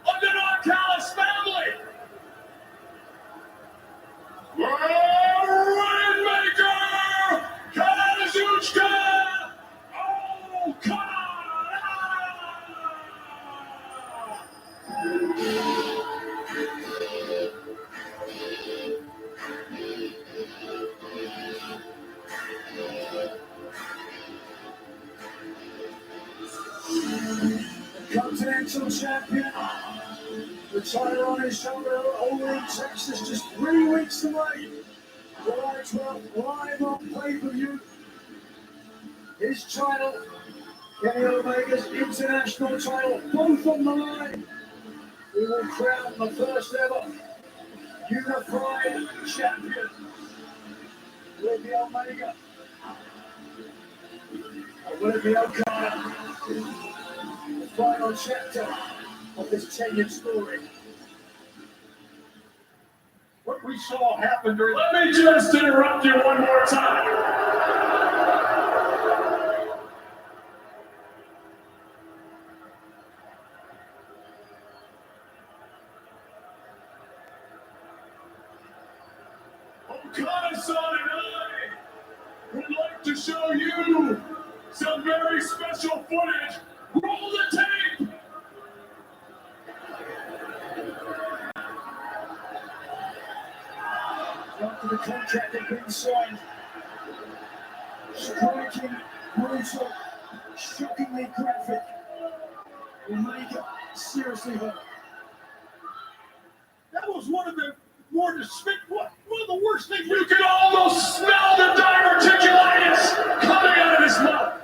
of the Don Callis family, the Rainmaker, Kazuchika Okada! Continental champion, the title on his shoulder over in Texas, just 3 weeks away. July 12th, live on pay-per-view. His title, Kenny Omega's international title, both on the line. We will crown the first ever unified champion. Will it be Omega? Or will it be Okada? The final chapter of this 10-year story. we saw happen during. Let me just interrupt you one more time. Okada-san and I would like to show you some very special footage. Roll the tape! After the contract had been signed, striking, brutal, shockingly graphic. Omega seriously hurt. That was one of the more despicable, one of the worst things. You can almost smell the diverticulitis coming out of his mouth.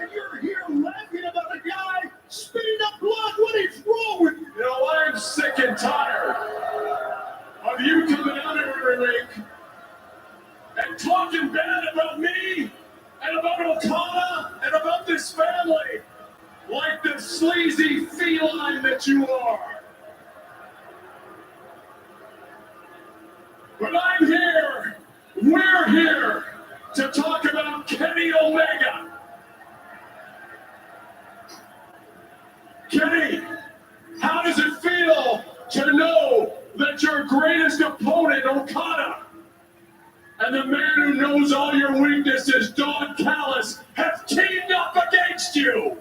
And you're here laughing about a guy spitting up blood. What is wrong with you? You know, I'm sick and tired of you coming out every week and talking bad about me and about Okada and about this family like the sleazy feline that you are. But I'm here, we're here to talk about Kenny Omega. Kenny, how does it feel to know that your greatest opponent, Okada, and the man who knows all your weaknesses, Don Callis, have teamed up against you?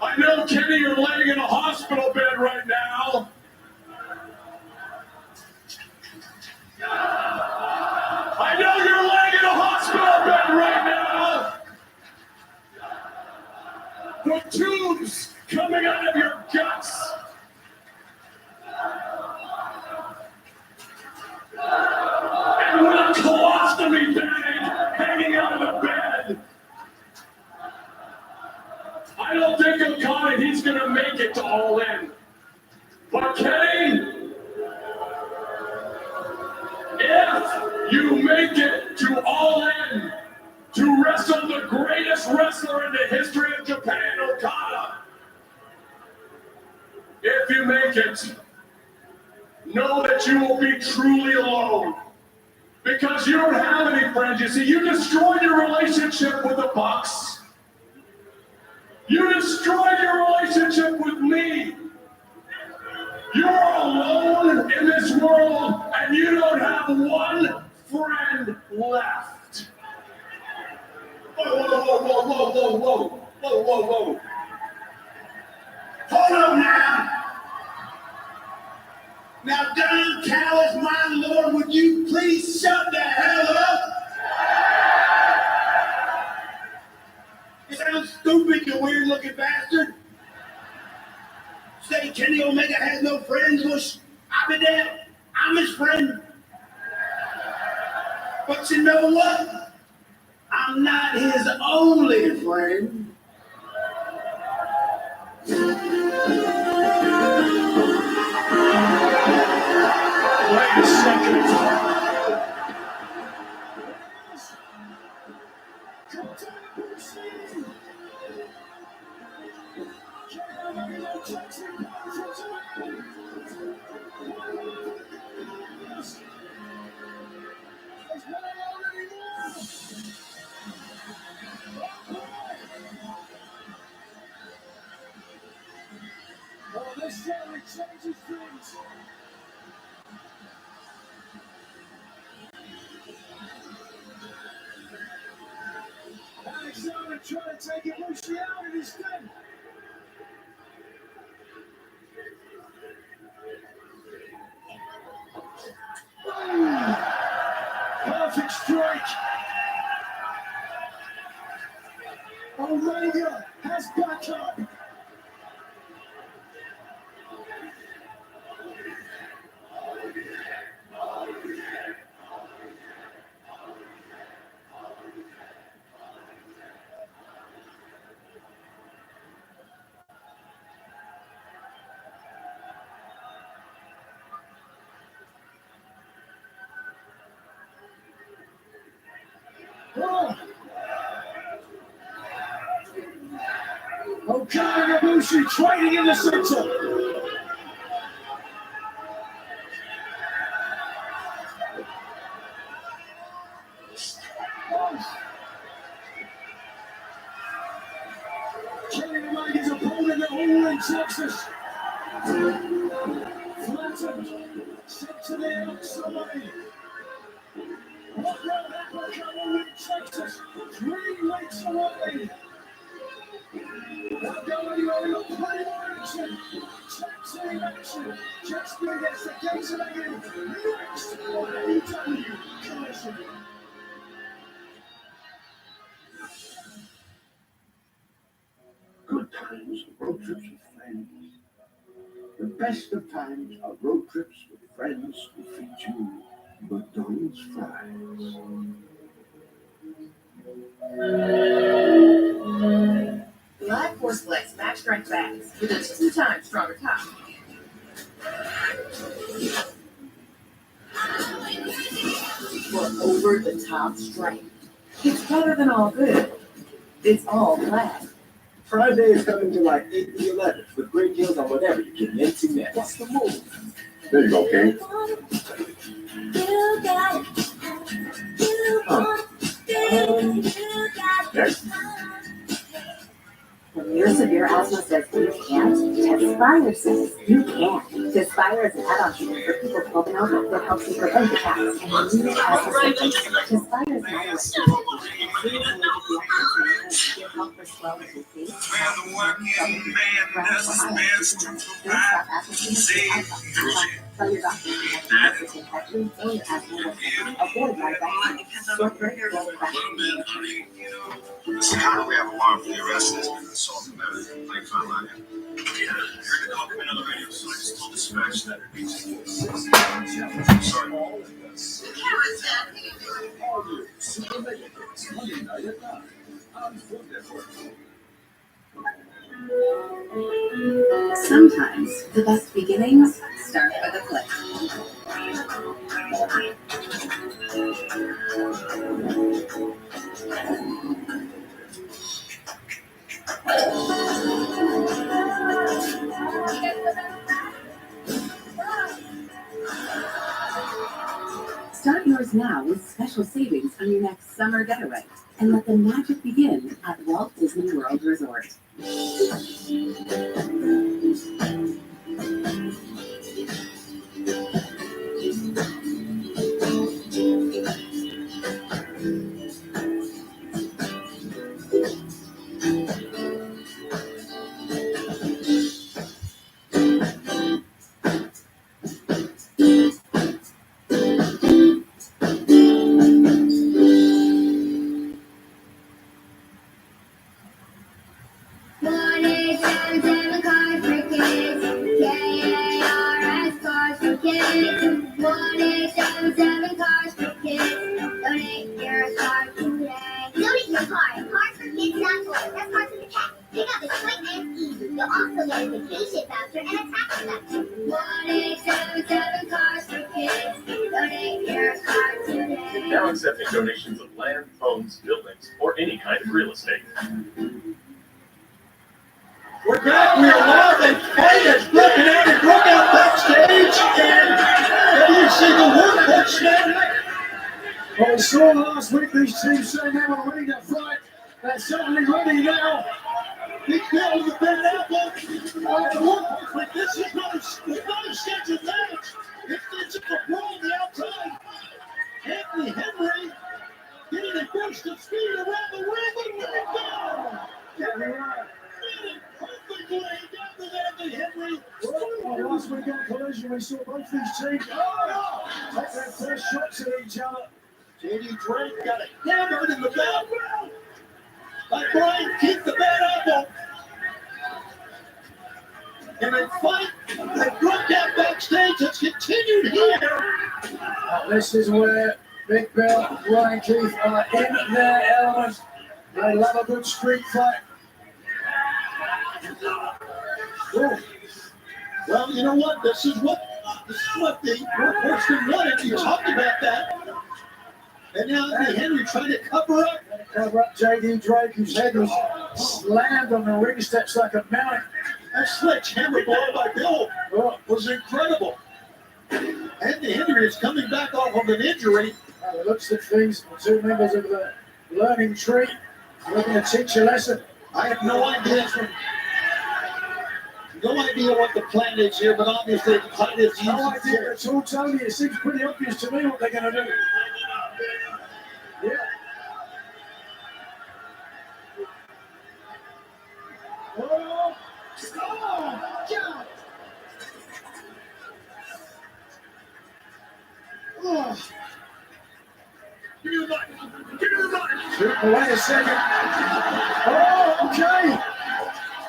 I know, Kenny, you're laying in a hospital bed right now. I know you're laying in a hospital bed right now with tubes coming out of your guts. And with a colostomy bag hanging out of the bed. I don't think Okada, he's going to make it to All In. But Kenny, if you make it to All In to wrestle the greatest wrestler in the history of Japan, Okada, if you make it, know that you will be truly alone. Because you don't have any friends. You see, you destroyed your relationship with the Bucks. You destroyed your relationship with me. You're alone in this world, and you don't have one friend left. Whoa, whoa, whoa, whoa, whoa, whoa, whoa, whoa, whoa, whoa. Hold up now. Now, Don Callis, my lord, would you please shut the hell up? You sound stupid, you weird-looking bastard. Say Kenny Omega has no friends. Well, I'll be damned. I'm his friend. But you know what? I'm not his only friend. Wait a second. Oh, this certainly changes things. Alexander trying to take it loosely out of his thing. Perfect strike. Omega has backup. Okada and Ibushi trading in the center. Kenny to make his opponent at all in Texas. Flattened, sent to the outside. What round uppercut will win Texas? 3 weeks away. Now going over the play action. Tag team action. Just against the gates of Aew. Next on Aew Collision. Good times are road trips with friends. The best of times are road trips with friends who feed you McDonald's fries. Live Force Flex Max Strength Bags with a 2 times stronger top. For over the top strength. It's better than all good. It's all black. Friday is coming July 8th to 11th with great deals on whatever you're getting into next. What's the move? There you go, King. Next. When your severe asthma says you can't, Tespire says you can. Tespire is an add-on treatment for people 12 and over that helps you prevent attacks and relieve asthma symptoms. Tespire is not a respiratory treatment. Your help for swelling to face, tell your doctor if you have resistant infections or your asthma will avoid live vaccine. Short break, well, vaccine. So how do we have alarm for the arrest has been assaulted by the like online? Yeah, I heard the call from another radio, so I just told dispatch that it needs to sorry. Monday night at 9 on Food Network. Sometimes the best beginnings start with a click. Start yours now with special savings on your next summer getaway and let the magic begin at Walt Disney World Resort. Now accepting donations of land, homes, buildings, or any kind of real estate. We're back. We are live. And fight has broken out and broke out backstage. And you see the work snap. Well, we saw last week these teams saying they were ready to fight. They're certainly ready now. Big Bill with the bad apple. But this is not a scheduled match. It's just a brawl on the outside. Anthony Henry getting a burst of speed around the ring. And let it go. Perfectly down to Anthony Henry. Well, last week on Collision, we saw both these teams take their first shots at each other. J.D. Drake got it hammered in the background. But Brian keep the bad apple. And they fight. They broke out backstage. It's continued here. This is where Big Bill and Brian Keith are in their element. They love a good street fight. Oh. Well, you know what? This is what the workhorseman wanted. You talked about that. And now Anthony Henry trying to cover up J.D. Drake, whose head was Slammed on the ring steps like a mountain. That sledgehammer blow by Bill was incredible. Andy Henry is coming back off of an injury. By the looks of things, the two members of the learning tree are looking to teach a lesson. I have no idea. No idea what the plan is here, but obviously the plan is no idea. It's all Tony. It seems pretty obvious to me what they're going to do. Yeah. Oh, God. Oh. Give me the button. Give me the button. Wait a second. Oh, okay.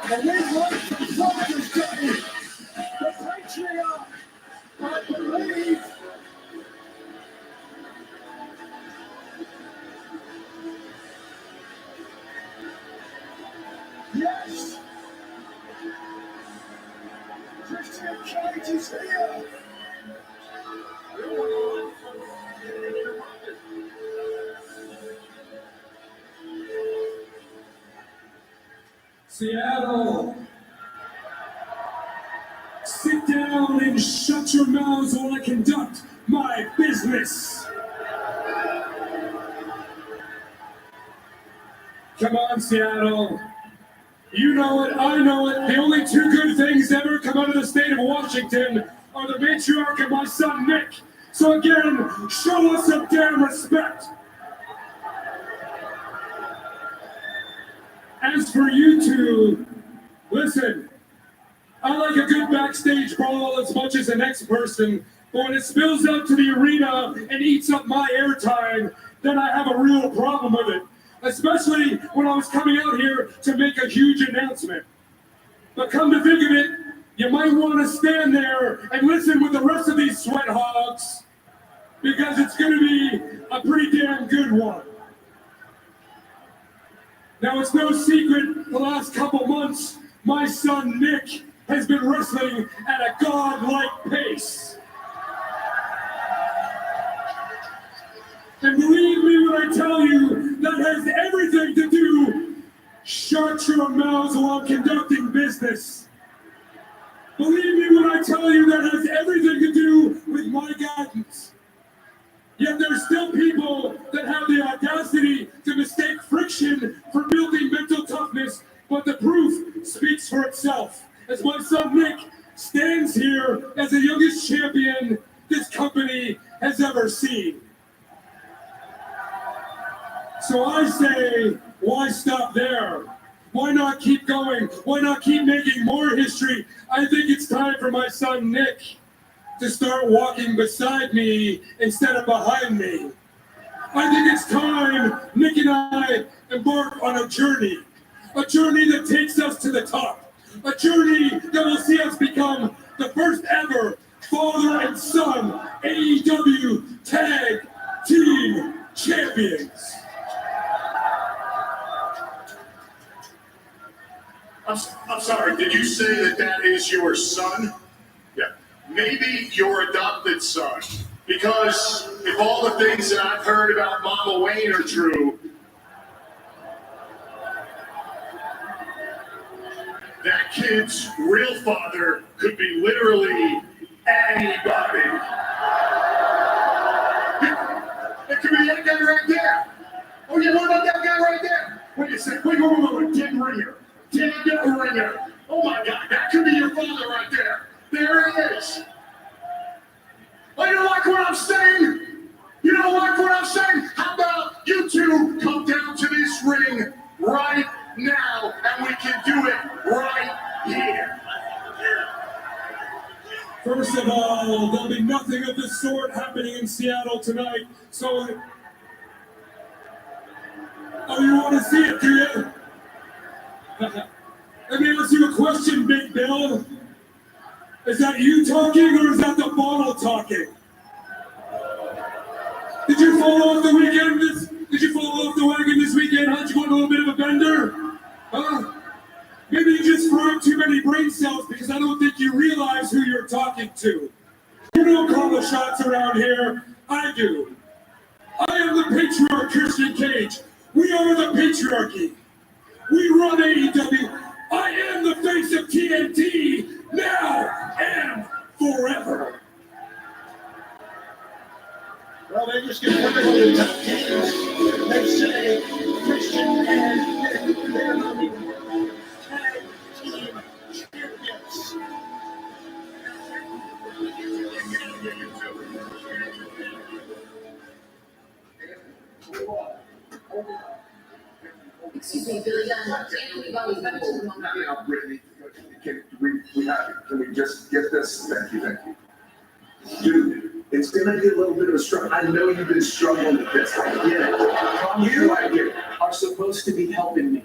The big one from Florida's got it. The Patriarch, I believe. Yes. Christian Cage is here. Seattle, sit down and shut your mouths while I conduct my business. Come on, Seattle. You know it, I know it. The only two good things to ever come out of the state of Washington are the matriarch and my son, Nick. So again, show us some damn respect. As for you two, listen, I like a good backstage brawl as much as the next person, but when it spills out to the arena and eats up my airtime, then I have a real problem with it. Especially when I was coming out here to make a huge announcement. But come to think of it, you might want to stand there and listen with the rest of these sweat hogs, because it's going to be a pretty damn good one. Now, it's no secret, the last couple months, my son Nick has been wrestling at a godlike pace. And believe me when I tell you, that has everything to do. Shut your mouths while I'm conducting business. Believe me when I tell you, that has everything to do with my guidance. Yet there's still people that have the audacity to mistake friction for building mental toughness, but the proof speaks for itself. As my son Nick stands here as the youngest champion this company has ever seen. So I say, why stop there? Why not keep going? Why not keep making more history? I think it's time for my son Nick to start walking beside me instead of behind me. I think it's time Nick and I embark on a journey that takes us to the top, a journey that will see us become the first ever father and son AEW Tag Team Champions. I'm sorry, did you say that is your son? Yeah. Maybe your adopted son. Because if all the things that I've heard about Mama Wayne are true, that kid's real father could be literally anybody. It could be that guy right there. Oh, you know about that guy right there? Wait a second. Wait. Ken Ringer. Oh my God, that could be your father right there. There he is. Oh, you don't like what I'm saying? You don't like what I'm saying? How about you two come down to this ring right now, and we can do it right here. First of all, there'll be nothing of this sort happening in Seattle tonight, so... Oh, you want to see it, do you? Let me ask you a question, Big Bill. Is that you talking, or is that the bottle talking? Did you fall off the weekend? Did you fall off the wagon this weekend? How'd you go on a little bit of a bender? Huh? Maybe you just fried too many brain cells, because I don't think you realize who you're talking to. You don't call the shots around here. I do. I am the patriarch, Christian Cage. We are the patriarchy. We run AEW. I am the face of TNT now and forever. Well, they just get rid of the top teams. They say Christian and they're not even tag team champions. Excuse me, Billy Gunn. We've always been to the moment. Now, Brittany, can we just get this? Thank you. Dude, it's gonna be a little bit of a struggle. I know you've been struggling with this. I get it. You are supposed to be helping me.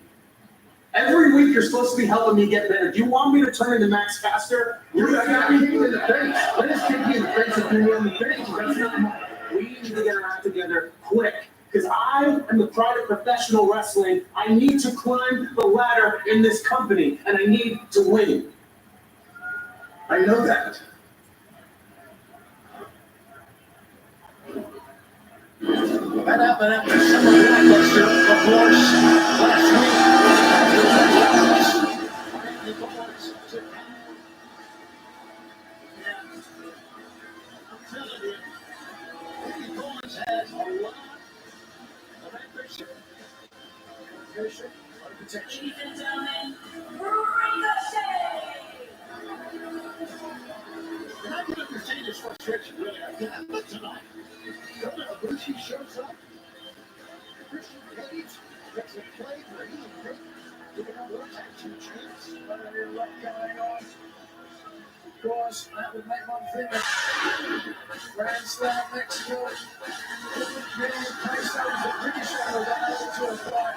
Every week you're supposed to be helping me get better. Do you want me to turn into Max Caster? You're not getting me in the face. I just kick you in the face and you on the face. That's not mine. We need to get our act together quick. Because I am the pride of professional wrestling. I need to climb the ladder in this company, and I need to win. I know that. That happened after some lackluster, of course, last week. The boys took I'm telling you, the boys has a lot of ambition. Ambition, potential. Ladies and gentlemen, Ricochet! And I can understand his frustration, really. But tonight, Kota Ibushi shows up. Christian Cage gets a play for he and Vic. Giving up one tag team champs. A lot going on. Of course, that would make one thing. Grand Slam Mexico. Getting in place, that was a British show that to apply.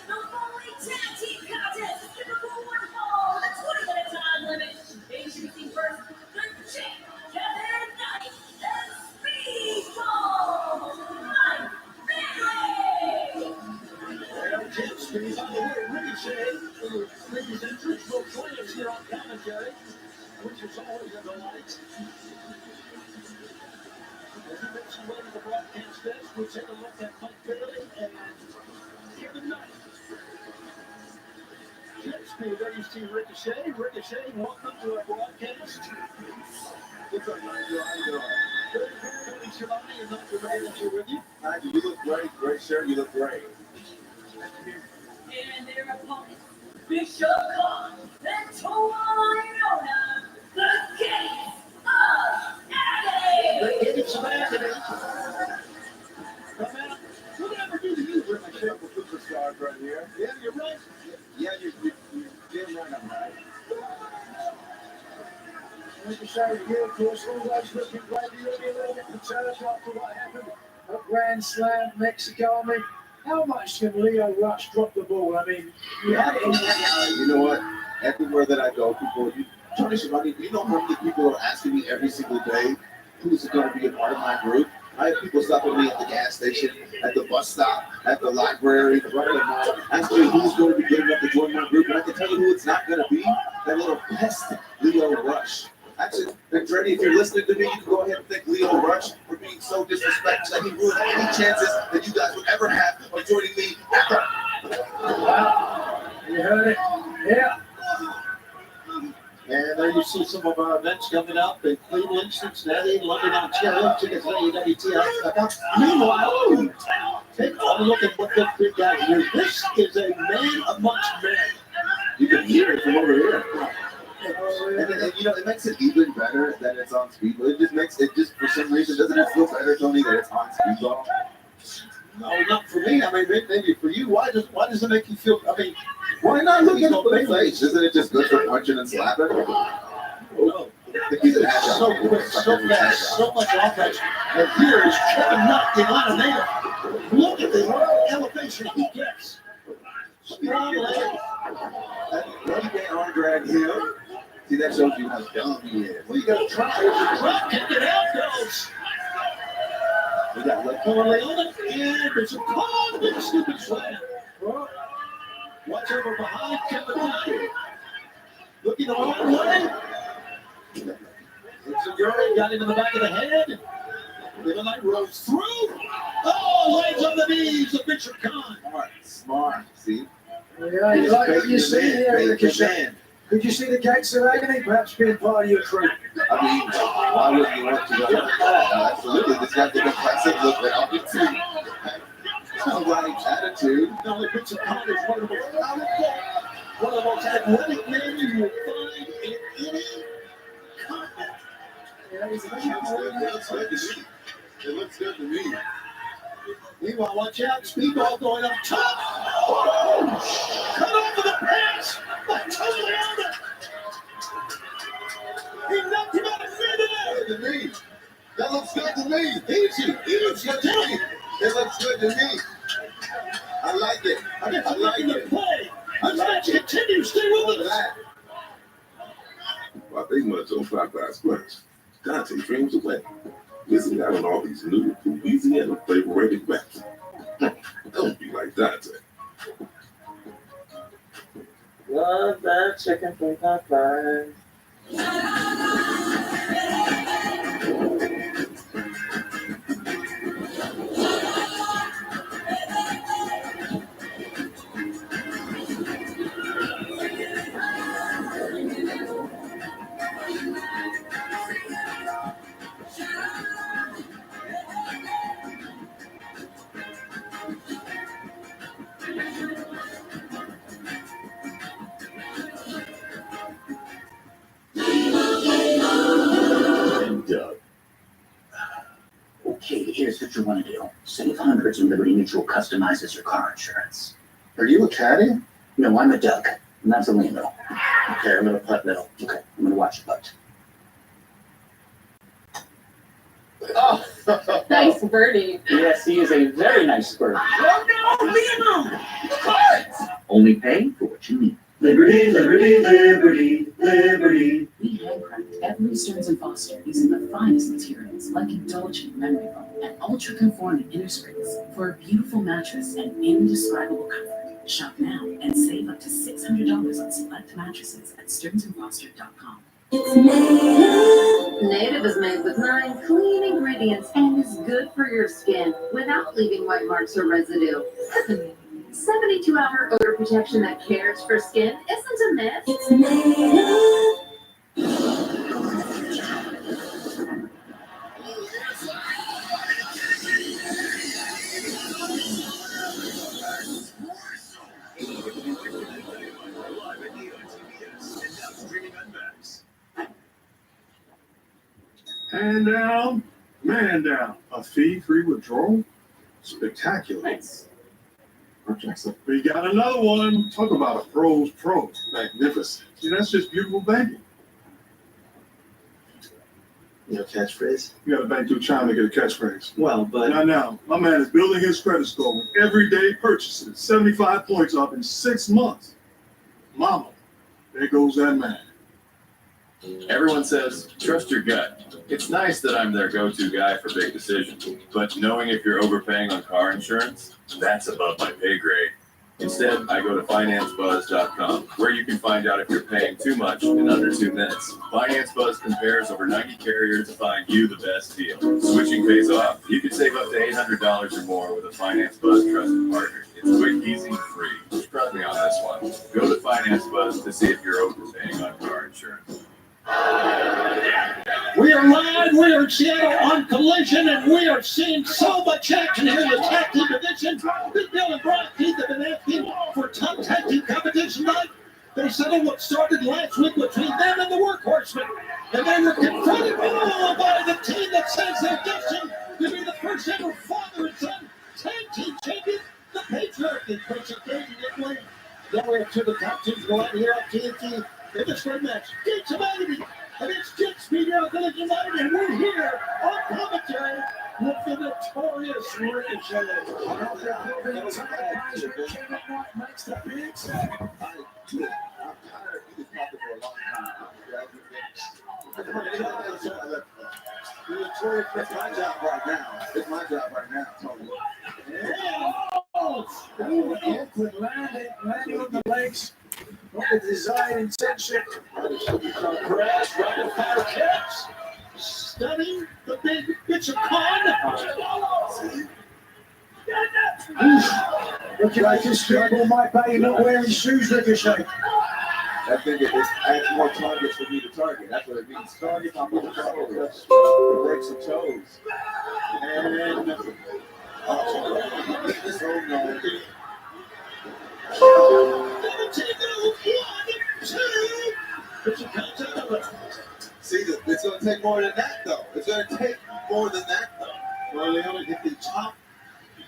The only tag team contest is Liverpool one fall with a 20-minute time limit. Introducing first, the champ, Kevin Knight, and Speedball, Mike Bailey. Well, Jim Speed's on the way. Ricochet, who made his entrance, will join us here on commentary, which is always a delight. As he makes his way to the broadcast desk, we'll take a look at Mike Bailey and Kevin Knight. Jim Speed, there you see Ricochet. Ricochet, welcome to our broadcast. What's up, Nigel? How you doing? Good. Tony Schiavone and Dr. Bailey here with you. Nigel, you look great. Great shirt. You look great. And their opponents, Bishop Khan and Toyota, the Gates of Agony. The Gates of Agony. Come out. We'll never do to you, Ricochet. Superstars right here. Yeah, you're right. Yeah, you're damn right. I'm right. Ricochet here, of course, always looking great. You're a little bit perturbed after what happened at Grand Slam Mexico. I mean, how much can Leo Rush drop the ball? I mean, You know what? Everywhere that I go, Tony Schiavone, you know how many people are asking me every single day who's going to be a part of my group? I have people stopping me at the gas station, at the bus stop, at the library, the front of the mall, asking me who's going to be good enough to join my group. And I can tell you who it's not going to be. That little pest, Leo Rush. Actually, Andretti, if you're listening to me, you can go ahead and thank Leo Rush for being so disrespectful that he ruined any chances that you guys would ever have of joining me ever. wow. You heard it. Yeah. And there you see some of our events coming up in Cleveland, Cincinnati, London, Ontario. Tickets at AEWTX.com. Meanwhile, take a look at what this big guy here. This is a man amongst men. You can hear it from over here. And you know, it makes it even better that it's on Speedball. It just for some reason, doesn't it feel better, Tony, that it's on Speedball? No, not for me. I mean, maybe for you. Why does it make you feel? I mean, why not look at the big face? Isn't it just good for punching and slapping? No. So fast, so much offense. And here is Kevin Knight, the Eliminator. Look at the elevation he gets. Strong leg. You can't arm drag him. See, that shows you how dumb he is. Well, you got to try. Drop kick it out goes. We got like Leona, and there's a call. Big stupid slam. Watch over behind Kevin Knight. Looking the wrong way. It's a girl, got him in the back of the head. Kevin Knight rolls through. Oh, legs on the knees of Richard Kahn. Smart. See? Yeah, you like what you see here, Ricochet. Did you see the gates of agony? Perhaps being part of your crew. I mean, why wouldn't you want to go like that? Absolutely. This guy's got the classic look that I'll get to. Right attitude. Now, Richard Kahn is one of the most athletic men you will find in any continent. It looks good to me. It looks good to me. Meanwhile, watch out. Speedball going up top. Oh! Cut off of the pass by Tony Allen. He knocked him out of mid-air. Good to me. That looks good to me. Easy. It looks good to me. I like it. I like it. Play. The match continues. Stay with us. While they much on Popeye Splash, Dante dreams away, missing out on all these new Louisiana flavor-rated wraps. Don't be like Dante. Love that chicken from Popeye. Okay, here's what you want to do. Save hundreds when Liberty Mutual customizes your car insurance. Are you a caddy? No, I'm a Doug. And that's a Lando. Okay, I'm gonna putt now. Okay, I'm gonna watch your putt. Oh, Nice birdie. Yes, he is a very nice bird. Oh no, leave him! The cards! Only pay for what you need. Liberty, liberty, liberty, liberty. We handcraft every Stearns & Foster using the finest materials like indulgent memory foam and ultra-conforming inner springs for a beautiful mattress and indescribable comfort. Shop now and save up to $600 on select mattresses at stearnsandfoster.com. It's Native. Native is made with 9 clean ingredients and is good for your skin without leaving white marks or residue. 72-hour odor protection that cares for skin isn't a myth. It's Native. Hand down, man down. A fee-free withdrawal? Spectacular. Thanks. We got another one. Talk about a pro's pro. Magnificent. See, that's just beautiful banking. Your catchphrase? You got to bank through China to get a catchphrase. Well, but Now, my man is building his credit score with everyday purchases. 75 points up in 6 months. Mama, there goes that man. Everyone says, trust your gut. It's nice that I'm their go-to guy for big decisions, but knowing if you're overpaying on car insurance, that's above my pay grade. Instead, I go to financebuzz.com, where you can find out if you're paying too much in under 2 minutes. Finance Buzz compares over 90 carriers to find you the best deal. Switching pays off. You can save up to $800 or more with a Finance Buzz trusted partner. It's quick, easy, and free. Trust me on this one. Go to Finance Buzz to see if you're overpaying on car insurance. We are live. We are in Seattle on Collision, and we are seeing so much action here in the tag team division. Big Bill and Brock Keith have been asking for top tag team competition tonight. They settled what started last week between them and the Workhorsemen, and they were confronted by the team that says they're destined to be the first ever father and son tag team champion, the Patriarchy. Coach Crazy Nick. Then we have 2 of the top teams go out here on TNT. In the spring match, Gates of Agony against Jet Speed Aew Collision United, and we're here on commentary with the notorious Ricochet. Makes the big set. I'm tired. He's talking for a long time. It's my job right now. It's my job right now, Tony. Awkward landing on the legs. Not the desired intention. Crash, rapid fire kicks. Stunning the big Mitchell Kahn. Looking like his struggle might pay you not wearing shoes, Ricochet. I think it adds more targets for me to target. That's what it means. Target on the toes. Break some toes. And this whole no. See, it's going to take more than that, though. It's going to take more than that, though. Well, they only hit the top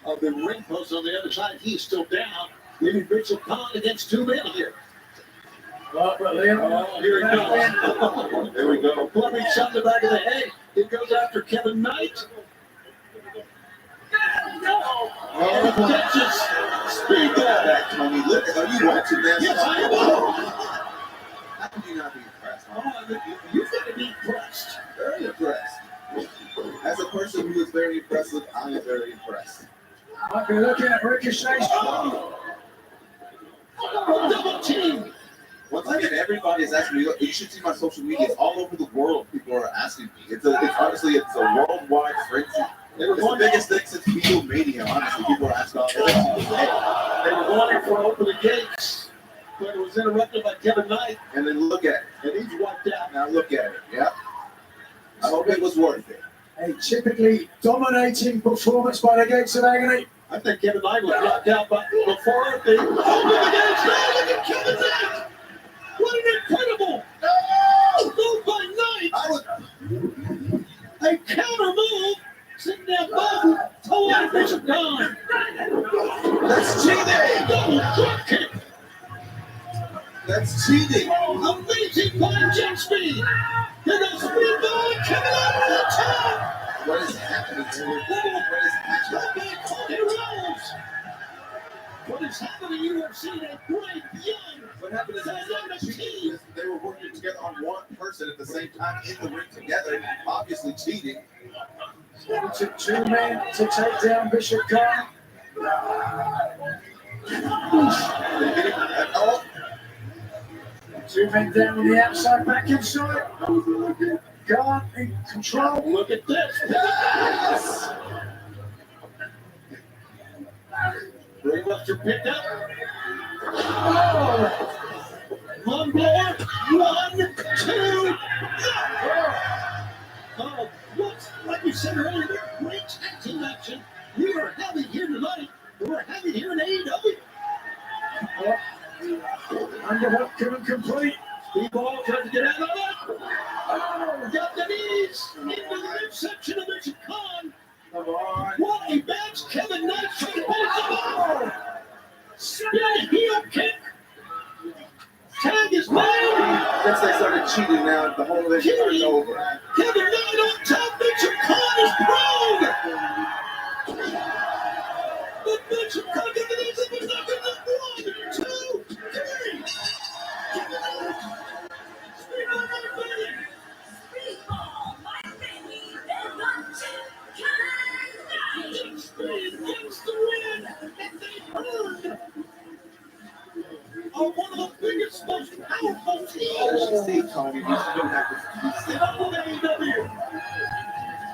of the ring post on the other side. He's still down. Leaving Bishop Khan against two men here. Well, here Here he goes. There we go. Plumbing shot in the back of the head. It goes after Kevin Knight. And he catches Speedball. That, Tony. Look, are you watching this? Yes, I am. How can you not be impressed? You've got to be impressed. Very impressed. As a person who is very impressive, I am very impressed. Might be looking at Ricochet's Double team. Once again, everybody's asking me. Look, you should see my social media. It's all over the world. People are asking me. It's honestly a worldwide frenzy. It's the biggest thing since Beatlemania, honestly. People are asking all every single day. They were wanting for open the gates, but it was interrupted by Kevin Knight. And then look at it. And he's wiped out. Now look at it. Yeah. I hope it was worth it. a typically dominating performance by the Gates of Agony. I think Kevin Knight was knocked out before the open the gates. Now look at Kevin Knight. What an incredible move by Knight. A counter move. Sitting down Bob. Oh, Bishop Khan. That's cheating. Double drop kick. That's cheating. Amazing by jet speed. Here goes Speedball. Kevin Knight on the top. What is happening to him? What is happening? He rolls. What is happening? You have seen a great young. What happened is they were working together on one person at the same time in the ring together, obviously cheating. It took two men to take down Bishop Khan. Two men down on the outside, back inside. Khan in control. Look at this. Yes! Brainbuster picked up. Oh! One more. 1, 2. Oh, what? Like we said earlier, great tag team action. We are having here tonight. We're having here in AEW. Underhook couldn't complete. Speedball trying to get out of it. Oh, got the knees into the midsection of Bishop Khan. Come on. What a match. Kevin Knight trying to finish the ball. Spinning heel kick. Tag is made. Since they started cheating now, the whole thing is over. Kevin Knight on top. Bishop Khan is prone. But Bishop Khan got the knees up and knocking up 1, 2, 3. Kevin Knight. Speedball, everybody. Speedball, my baby, and the champion. Speed gets the win, and they earned one of the biggest, most powerful teams You see, Tony, you don't have to in all of AEW.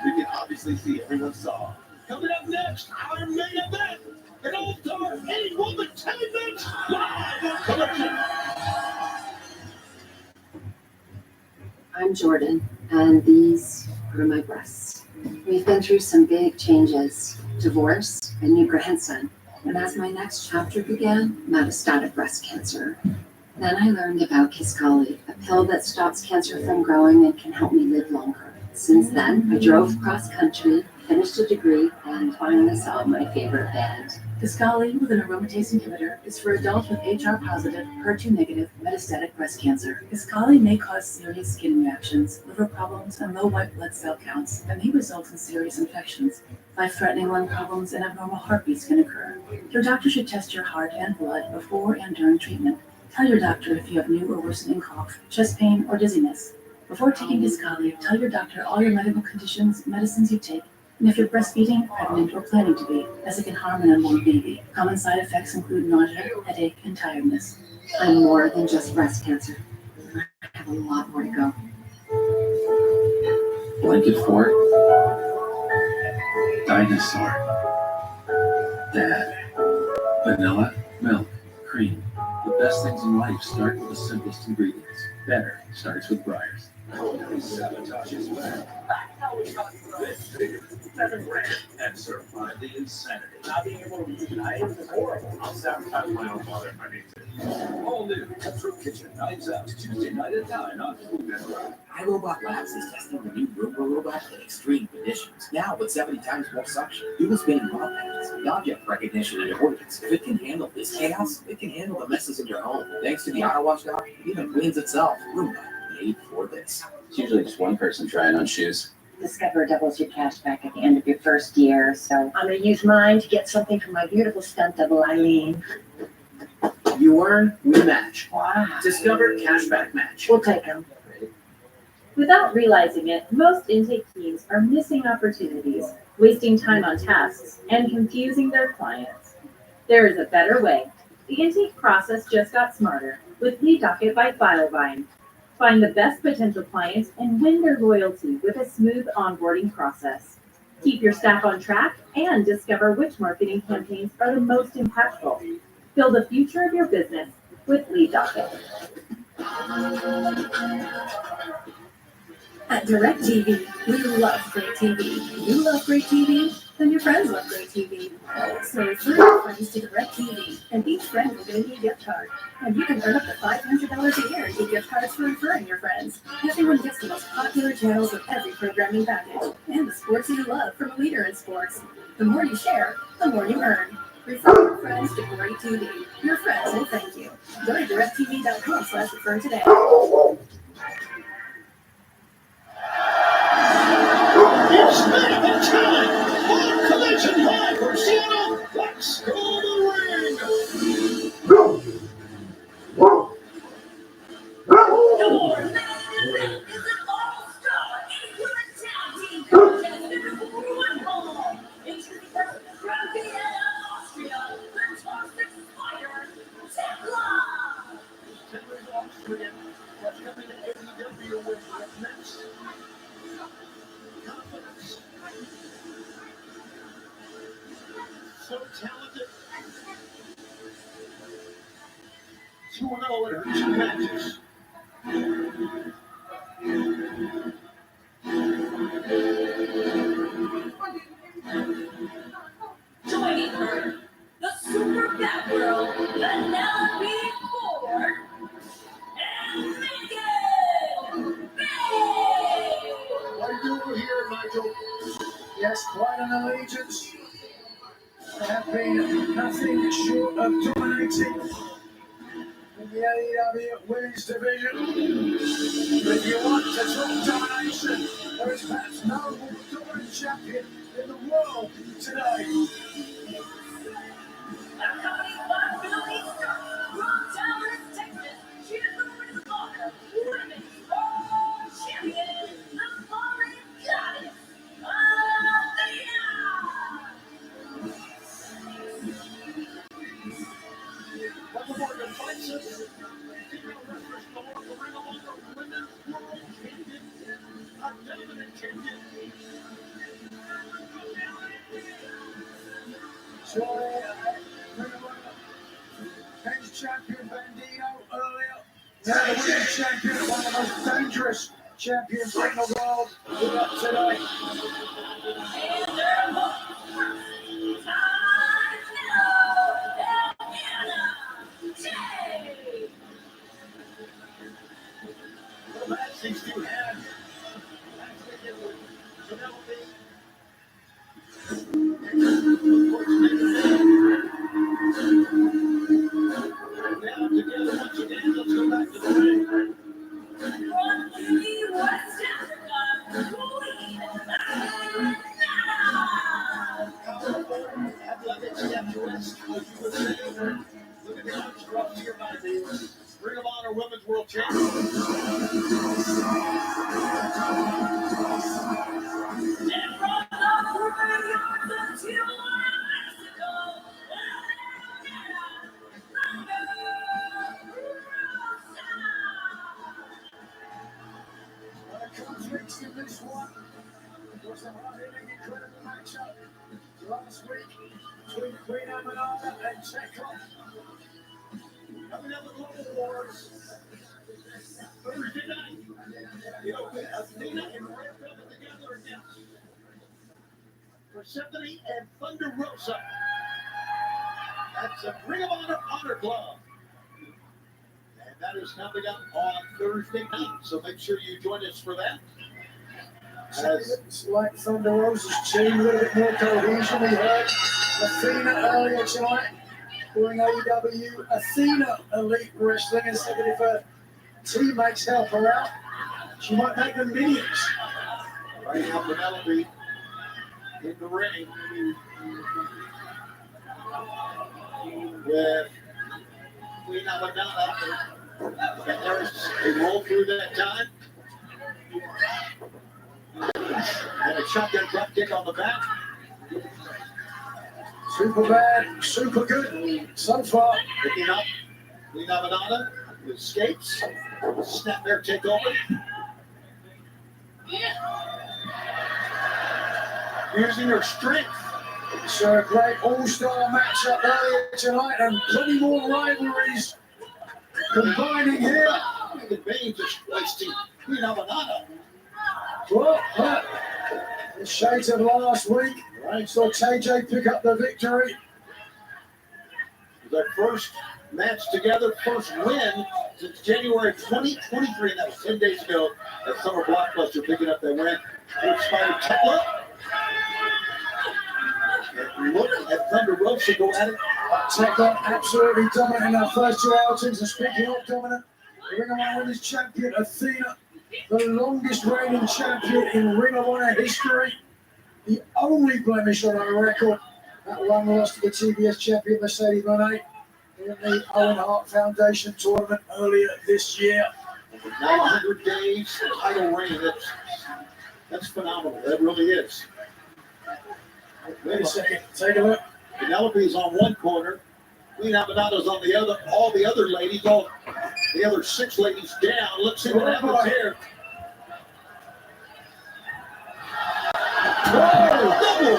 We can obviously see everyone saw. Coming up next, our main event, an all-star 8-woman tag match live on Collision. I'm Jordan, and these are my breasts. We've been through some big changes, divorce, a new grandson, and as my next chapter began, metastatic breast cancer. Then I learned about Kisqali, a pill that stops cancer from growing and can help me live longer. Since then, I drove cross country, finished a degree, and finally saw my favorite band. Kisqali with an aromatase inhibitor is for adults with HR-positive, HER2-negative metastatic breast cancer. Kisqali may cause serious skin reactions, liver problems, and low white blood cell counts, and may result in serious infections. Life-threatening lung problems and abnormal heartbeats can occur. Your doctor should test your heart and blood before and during treatment. Tell your doctor if you have new or worsening cough, chest pain, or dizziness. Before taking Kisqali, tell your doctor all your medical conditions, medicines you take, and if you're breastfeeding, pregnant, or planning to be, as it can harm an unborn baby. Common side effects include nausea, headache, and tiredness. I'm more than just breast cancer. I have a lot more to go. Blanket fort. Dinosaur. Dad. Vanilla, milk, cream. The best things in life start with the simplest ingredients. Better starts with Breyers. Sabotages well. Better brand and survive the insanity. Not being able to use knives is horrible. I'll sabotage my own mother if I need to. All new Cutthroat Kitchen, Knives Out, Tuesday night at 9 on Food Network. iRobot Labs is testing the new Roomba robot in extreme conditions. Now with 70 times more suction, dual spinning rod pads, object recognition and avoidance. If it can handle this chaos, it can handle the messes in your home. Thanks to the auto wash dock, it even cleans itself. Roomba, made for this. It's usually just one person trying on shoes. Discover doubles your cash back at the end of your first year, so I'm going to use mine to get something for my beautiful stunt double, Eileen. You earn, we match. Wow. Discover Cashback Match. We'll take them. Without realizing it, most intake teams are missing opportunities, wasting time on tasks, and confusing their clients. There is a better way. The intake process just got smarter with Lead Docket by Filevine. Find the best potential clients and win their loyalty with a smooth onboarding process. Keep your staff on track and discover which marketing campaigns are the most impactful. Build the future of your business with Lead Docket. At DirecTV, we love great TV. You love great TV, then your friends love great TV. So refer your friends to DirecTV, and each friend will get a new gift card. And you can earn up to $500 a year in new gift cards for referring your friends. Everyone gets the most popular channels of every programming package, and the sports you love from a leader in sports. The more you share, the more you earn. Refer your friends to Great TV. Your friends will thank you. Go to directtv.com/refer today. It's medical time! Aew Collision live from Seattle! Let's go to the ring! Your man is an all-star England tag team contest in one ball. Introducing from Vienna, Austria, the Toxic Spider, Tekla. Taylor's Austrian, what's coming to AEW with next? Confidence. So talented. 2-0 in her 2 matches. Joining her, the Super Batgirl, Penelope Ford, and Megan Bay. What are you doing here, Nigel? Yes, quite an allegiance. They have been nothing short of dominating in the AEW Women's Division. But if you want to talk domination, there is perhaps no more dominant champion in the world today. Accompanied by Billy Stark from Dallas, Texas, she is the Ring of Honor Women's World Champion, the Fallen Goddess, Athena. One more defensive. Female wrestlers go up the Ring of Honor Women's World Champion. A dominant champion. So, men's champion Bandito earlier. Now the women's champion, one of the most dangerous champions in the world. We've got today. And their host, The match these two had. Actually, it was Penelope. Now together once again, let's go back to the ring. from the West Africa, Queen Athena. Athletic statuesque, as you would say. Look at the arms crossed here by the Ring of Honor Women's World Champion. And from the 4 yards of Tijuana, Mexico, The conflicts in this one was a hard-hitting, incredible matchup. last week between Queen Amanada and Chekhov. Coming up with Global Wars. Thursday night. Athena and Rhea Velvet together against Persephone and Thunder Rosa. That's a Ring of Honor Club. And that is coming up on Thursday night. So make sure you join us for that. It's like Thunder Rosa's team, a little bit more cohesion. We heard Athena earlier tonight doing AEW Athena Elite Wrestling, and said that if her teammates help her out, she might make them minions. Right now, Penelope in the ring with Queen Amanada. And there's a roll through that time. And a shotgun drop kick on the back. Super bad, super good so far. Picking up Queen Amanada escapes. Snapmare takeover. Using her strength. It's a great all-star matchup earlier tonight, and plenty more rivalries combining here. The Baines is wasting Queen Amanada. Well, the shades of last week. Right, saw KJ pick up the victory. Their first match together, first win since January 2023, and that was 10 days ago at Summer Blockbuster, picking up that win. With Spider Tekla. And look at Thunder Rosa go at it. Tekla absolutely dominant in our first two outings, and speaking of dominant, the Ring of Honor Women's Champion Athena, the longest reigning champion in Ring of Honor history. The only blemish on our record, that one loss to the TBS champion Mercedes Moné in the Owen Hart Foundation tournament earlier this year. 900 days title reign, that's phenomenal, that really is. Wait a second, take a look. Penelope's on one corner, Queen Amanada's on the other, all the other ladies, all the other 6 ladies down. Let's see what happens here. Double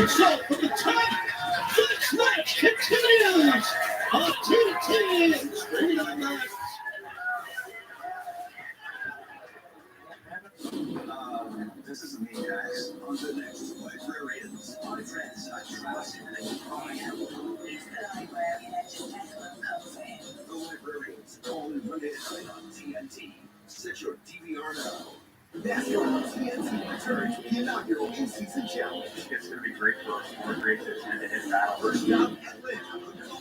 insult from the top. This match continues on TNT. Straight on that. This isn't me, guys. On the next Librarians. My friends, I trust in the Librarians, only Monday to night on TNT. Set your DVR now. NASCAR TNT returns with the inaugural in-season challenge. It's going to be great for us. We're great to hit battle. First stop, Atlanta. Atlanta's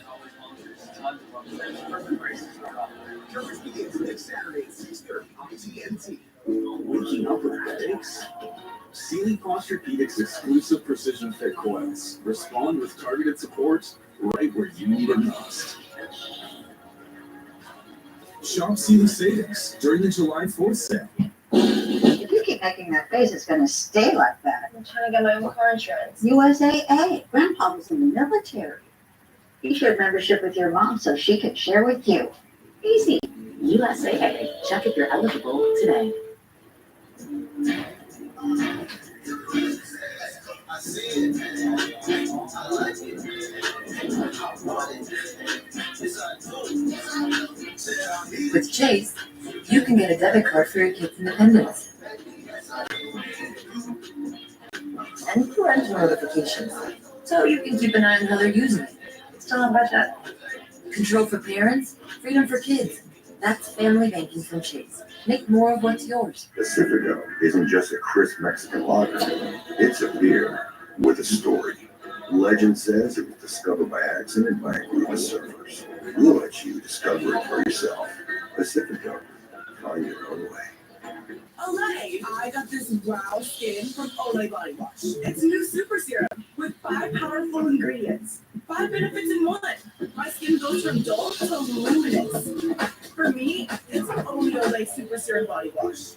always long. There's tons of fun. Perfect races. Coverage begins next Saturday at 6:30 on TNT. Waking up with headaches? Sealy Posturepedics exclusive precision fit coils respond with targeted support right where you need it most. Shop Sealy savings during the July 4th sale. If you keep making that face, it's going to stay like that. I'm trying to get my own car insurance. USAA. Grandpa was in the military. You shared membership with your mom so she could share with you. Easy. USAA. Check if you're eligible today. I see it. I like it. With Chase, you can get a debit card for your kids' independence. And parental notifications, so you can keep an eye on how they're using it. Tell them about that. Control for parents, freedom for kids. That's family banking from Chase. Make more of what's yours. Pacifico isn't just a crisp Mexican lager. It's a beer with a story. Legend says it was discovered by accident by a group of surfers. We'll let you discover it for yourself. Pacifico, find your own way. Olay! I got this wow skin from Olay Body Wash. It's new super serum with 5 powerful ingredients. 5 benefits in one. My skin goes from dull to luminous. For me, it's only Olay Super Serum Body Wash.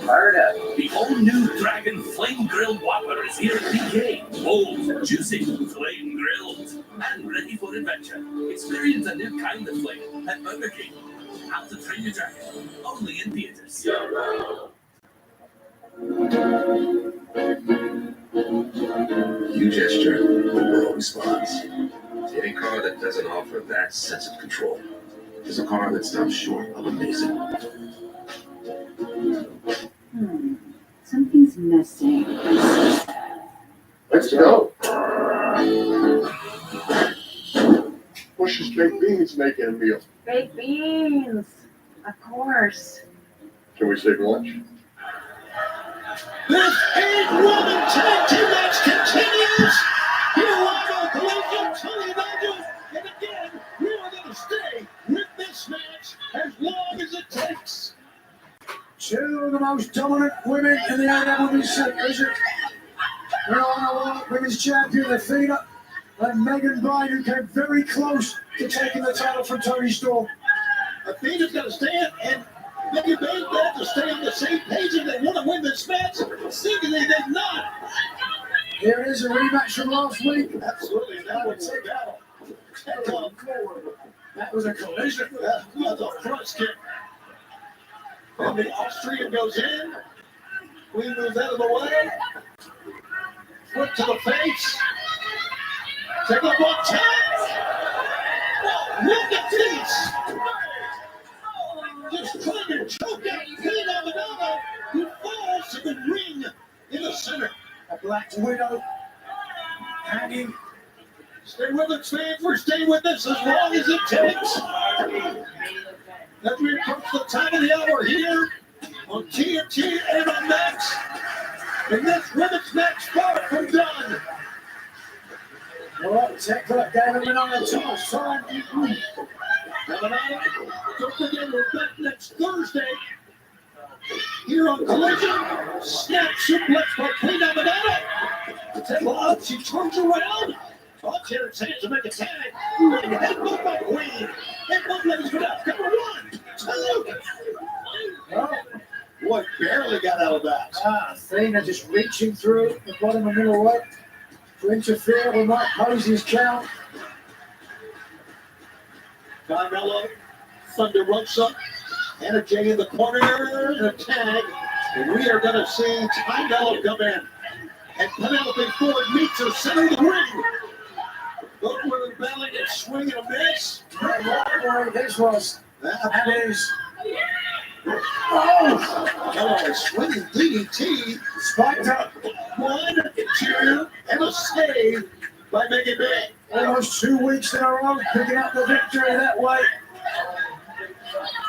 Fired up. The all-new Dragon Flame Grilled Whopper is here at BK. Bold, juicy, flame grilled, and ready for adventure. Experience a new kind of flame at Burger King. How to Train Your Dragon. Only in theaters. You gesture, the world responds. Any car that doesn't offer that sense of control is a car that stops short of amazing. Something's missing. Let's go. What's your baked beans making a meal? Baked beans. Of course. Can we save lunch? This 8-woman tag team match continues. Here on Aew Collision, Tony and Nigel. And again, we are going to stay with this match as long as it takes. Two of the most dominant women in the AEW Women's Division. We're on the World Women's Champion, Athena, and Megan Bryan, who came very close to taking the title from Toni Storm. Athena's got to stand, and Megan Bryan got to stay on the same page, and they want to win this match. Seemingly, they did not. Here it is, a rematch from last week. Absolutely, that was a battle. That was a collision. That was a front kick. And the Austrian goes in. Queen moves out of the way. Foot to the face. Take up one tap. Look at this. Just trying to choke out Queen Amadama, who falls to the ring in the center. A Black Widow hanging. Stay with us, fans. We're staying with us as long as it takes. As we approach the top of the hour here on TNT and on Max. And this women's match far from done. All right, Tech Club gave him another toss. Time. Don't forget, we're back next Thursday here on Collision. Snap suplex by Queen Amadama. Table up, she turns around. Talks here and hands to make a tag. Big headbutt by Queen. Headbutt ladies go down. Cover 1, 2. Boy, barely got out of that. Athena just reaching through the bottom of middle weight to interfere with Mike Posey's count. Carmella, Thunder Rosa, Anna Jay in the corner, and a tag. And we are going to see Carmella come in. And Penelope Ford meets her center of the ring. Both women battling and swinging a miss. This was. That is. Oh! Hello, swinging DDT. Spiked up. 1, 2, and a save by Megan Bay. Almost 2 weeks in a row, picking up the victory that way.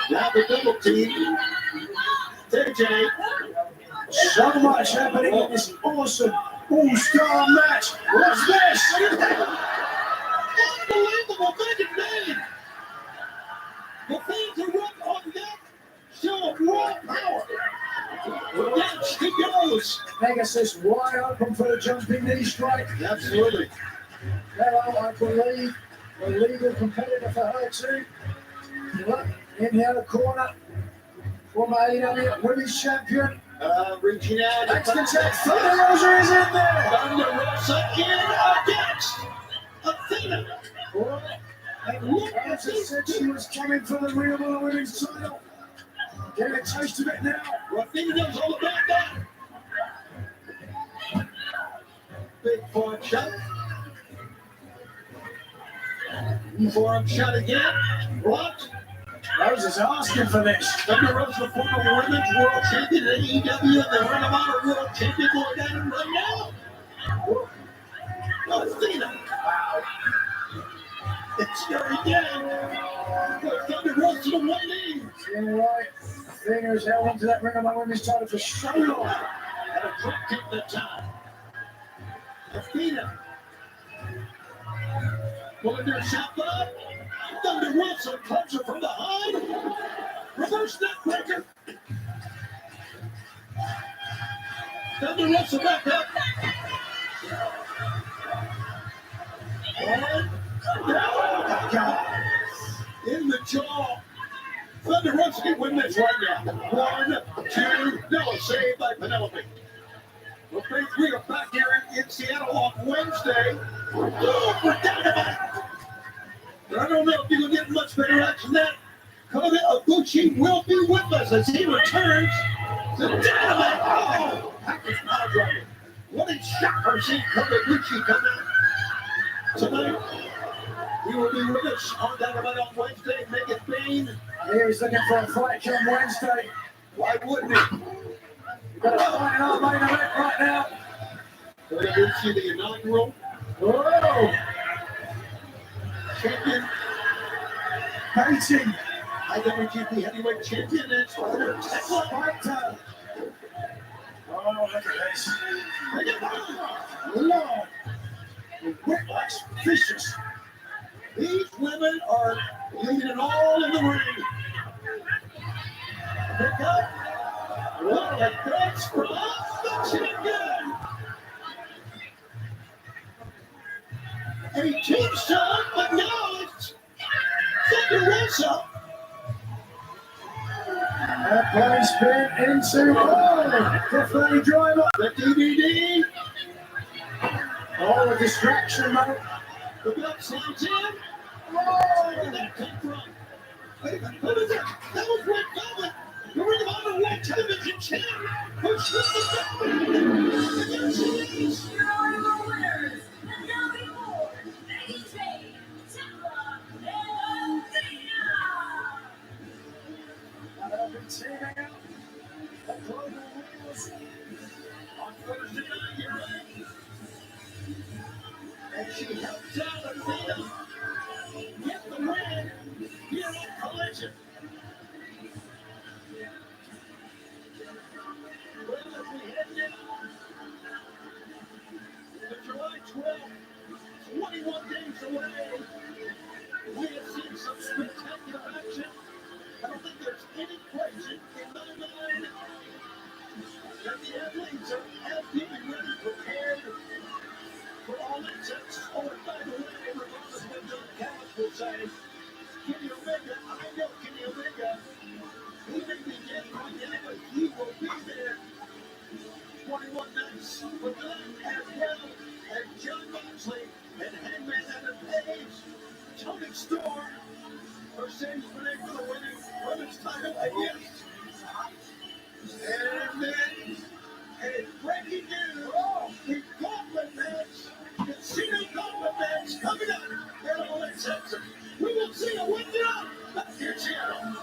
Now the double team. JJ. So much happening in this awesome all-star match. What's this? Unbelievable, Megan Bay. The fans are up on that show of raw power. Down she goes. Pegasus wide open for the jumping knee strike. Absolutely. Hello, I believe the legal competitor for her too. Look, in the other corner, former AEW Women's Champion. Reaching out. Thunder Rosa is in there. Thunder Rosa in against Athena. And look, Francis said she was coming for the Real World Women's title. Getting a taste of it now. Athena knows all about that. Big forearm shot. Forearm shot again. Blocked. Rosa's asking for this. Thunder Rosa, former women's world champion at AEW, and the Ring of Honor world champion going down right now. Athena. Wow. It's here again. Thunder Rosa to one knee. Seeing right. Athena's held onto that Ring of Honor Women's title for so long. And a drop kick that time. Athena. Pulling their shot up. Thunder Rosa comes her from behind. Reverse neck breaker. Thunder Rosa back up. And in the jaw. Thunder Rosa can win this right now. 1, 2, no, a save by Penelope. Okay, we are back here in Seattle on Wednesday. Oh, for Dynamite. I don't know if you can get much better action than that. Kota Ibushi will be with us as he returns to Dynamite. Oh, that was not right. What a shot from Shane Kovaguchi coming tonight. We will be with us on Dynamite on Wednesday. Megan Bain. He's looking for a fight on Wednesday. Why wouldn't he? We've got a fight in our main event right now. Kovaguchi, the inaugural Whoa! champion. Pacing. IWGP Heavyweight Champion. That's Fighter. Oh, look at this. Lord. Whiplash. Vicious. These women are leaving it all in the ring. Pick up. What a great from the champion. A cheap shot, but now it's Thunder Rosa. That body's been into the funny driver. The DVD. Oh, a distraction, mate. The blood slides in. Oh, where did that come from? Wait, who was that? That was Red Velvet. The Ring of Honor World Television Champ. Who shot the Here are your winners, the Navi Board, AJ, Tampa, and Athena. I've been teaming up. The global winners on Thursday night, you're right. And she helps out Athena get the win here at Collision. Well, as we head now to July 12th, 21 days away, we have seen some spectacular action. I don't think there's any question in my mind that the athletes are absolutely ready, prepared for all that sets. Oh, and by the way, regardless of what John Callis will say, Kenny Omega, I know Kenny Omega, he may be dead right now, but he will be there 21 nights for them as well as John Moxley and Hangman Adam Page, Tony Storm, Mercedes Moné for the winning women's title against. And then a breaking news, the gauntlet match, the senior gauntlet match coming up here on All Access. We will see a winner back here in Seattle.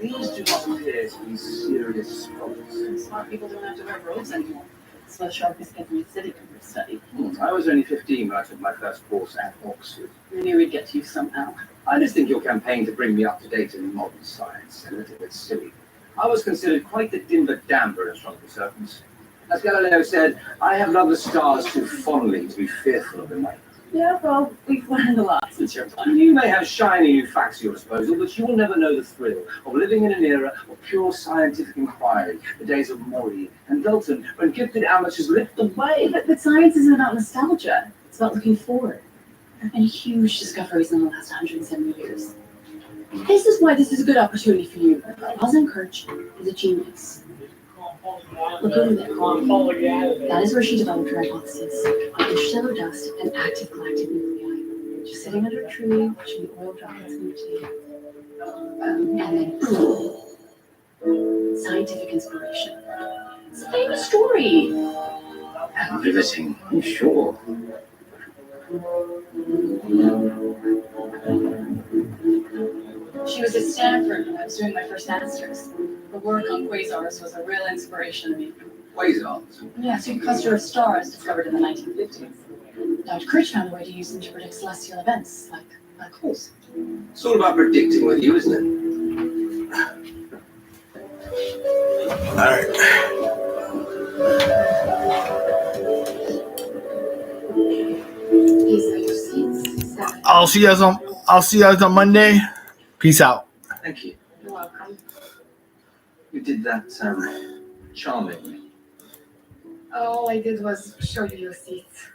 These do not appear to be serious problems. Smart people don't have to wear robes anymore. So the sharpest get me city from your study. I was only 15 when I took my first course at Oxford. We knew we'd get to you somehow. I just think your campaign to bring me up to date in modern science is a little bit silly. I was considered quite the dimber-damber in astronomical circles. As Galileo said, I have loved the stars too fondly to be fearful of the night. Yeah, well, we've learned a lot since your time. You may have shiny new facts at your disposal, but you will never know the thrill of living in an era of pure scientific inquiry, the days of Maury and Dalton, when gifted amateurs lit the way. But science isn't about nostalgia. It's about looking forward. There have been huge discoveries in the last 170 years. This is why this is a good opportunity for you. Rosalind Kirch is a genius. Look over there. That is where she developed her hypothesis on interstellar dust and active galactic nuclei. Just sitting under a tree, watching the oil droplets mutate. And then boom! Scientific inspiration. It's a famous story. And riveting, I'm sure. She was at Stanford when I was doing my first master's. Her work on quasars was a real inspiration to me. Quasars? Yes, a cluster of stars discovered in the 1950s. Dr. Kirch found a way to use them to predict celestial events, like black holes. It's all about predicting with you, isn't it? I'll see you guys on Monday. Peace out. Thank you. You're welcome. You did that charmingly. All I did was show you your seats.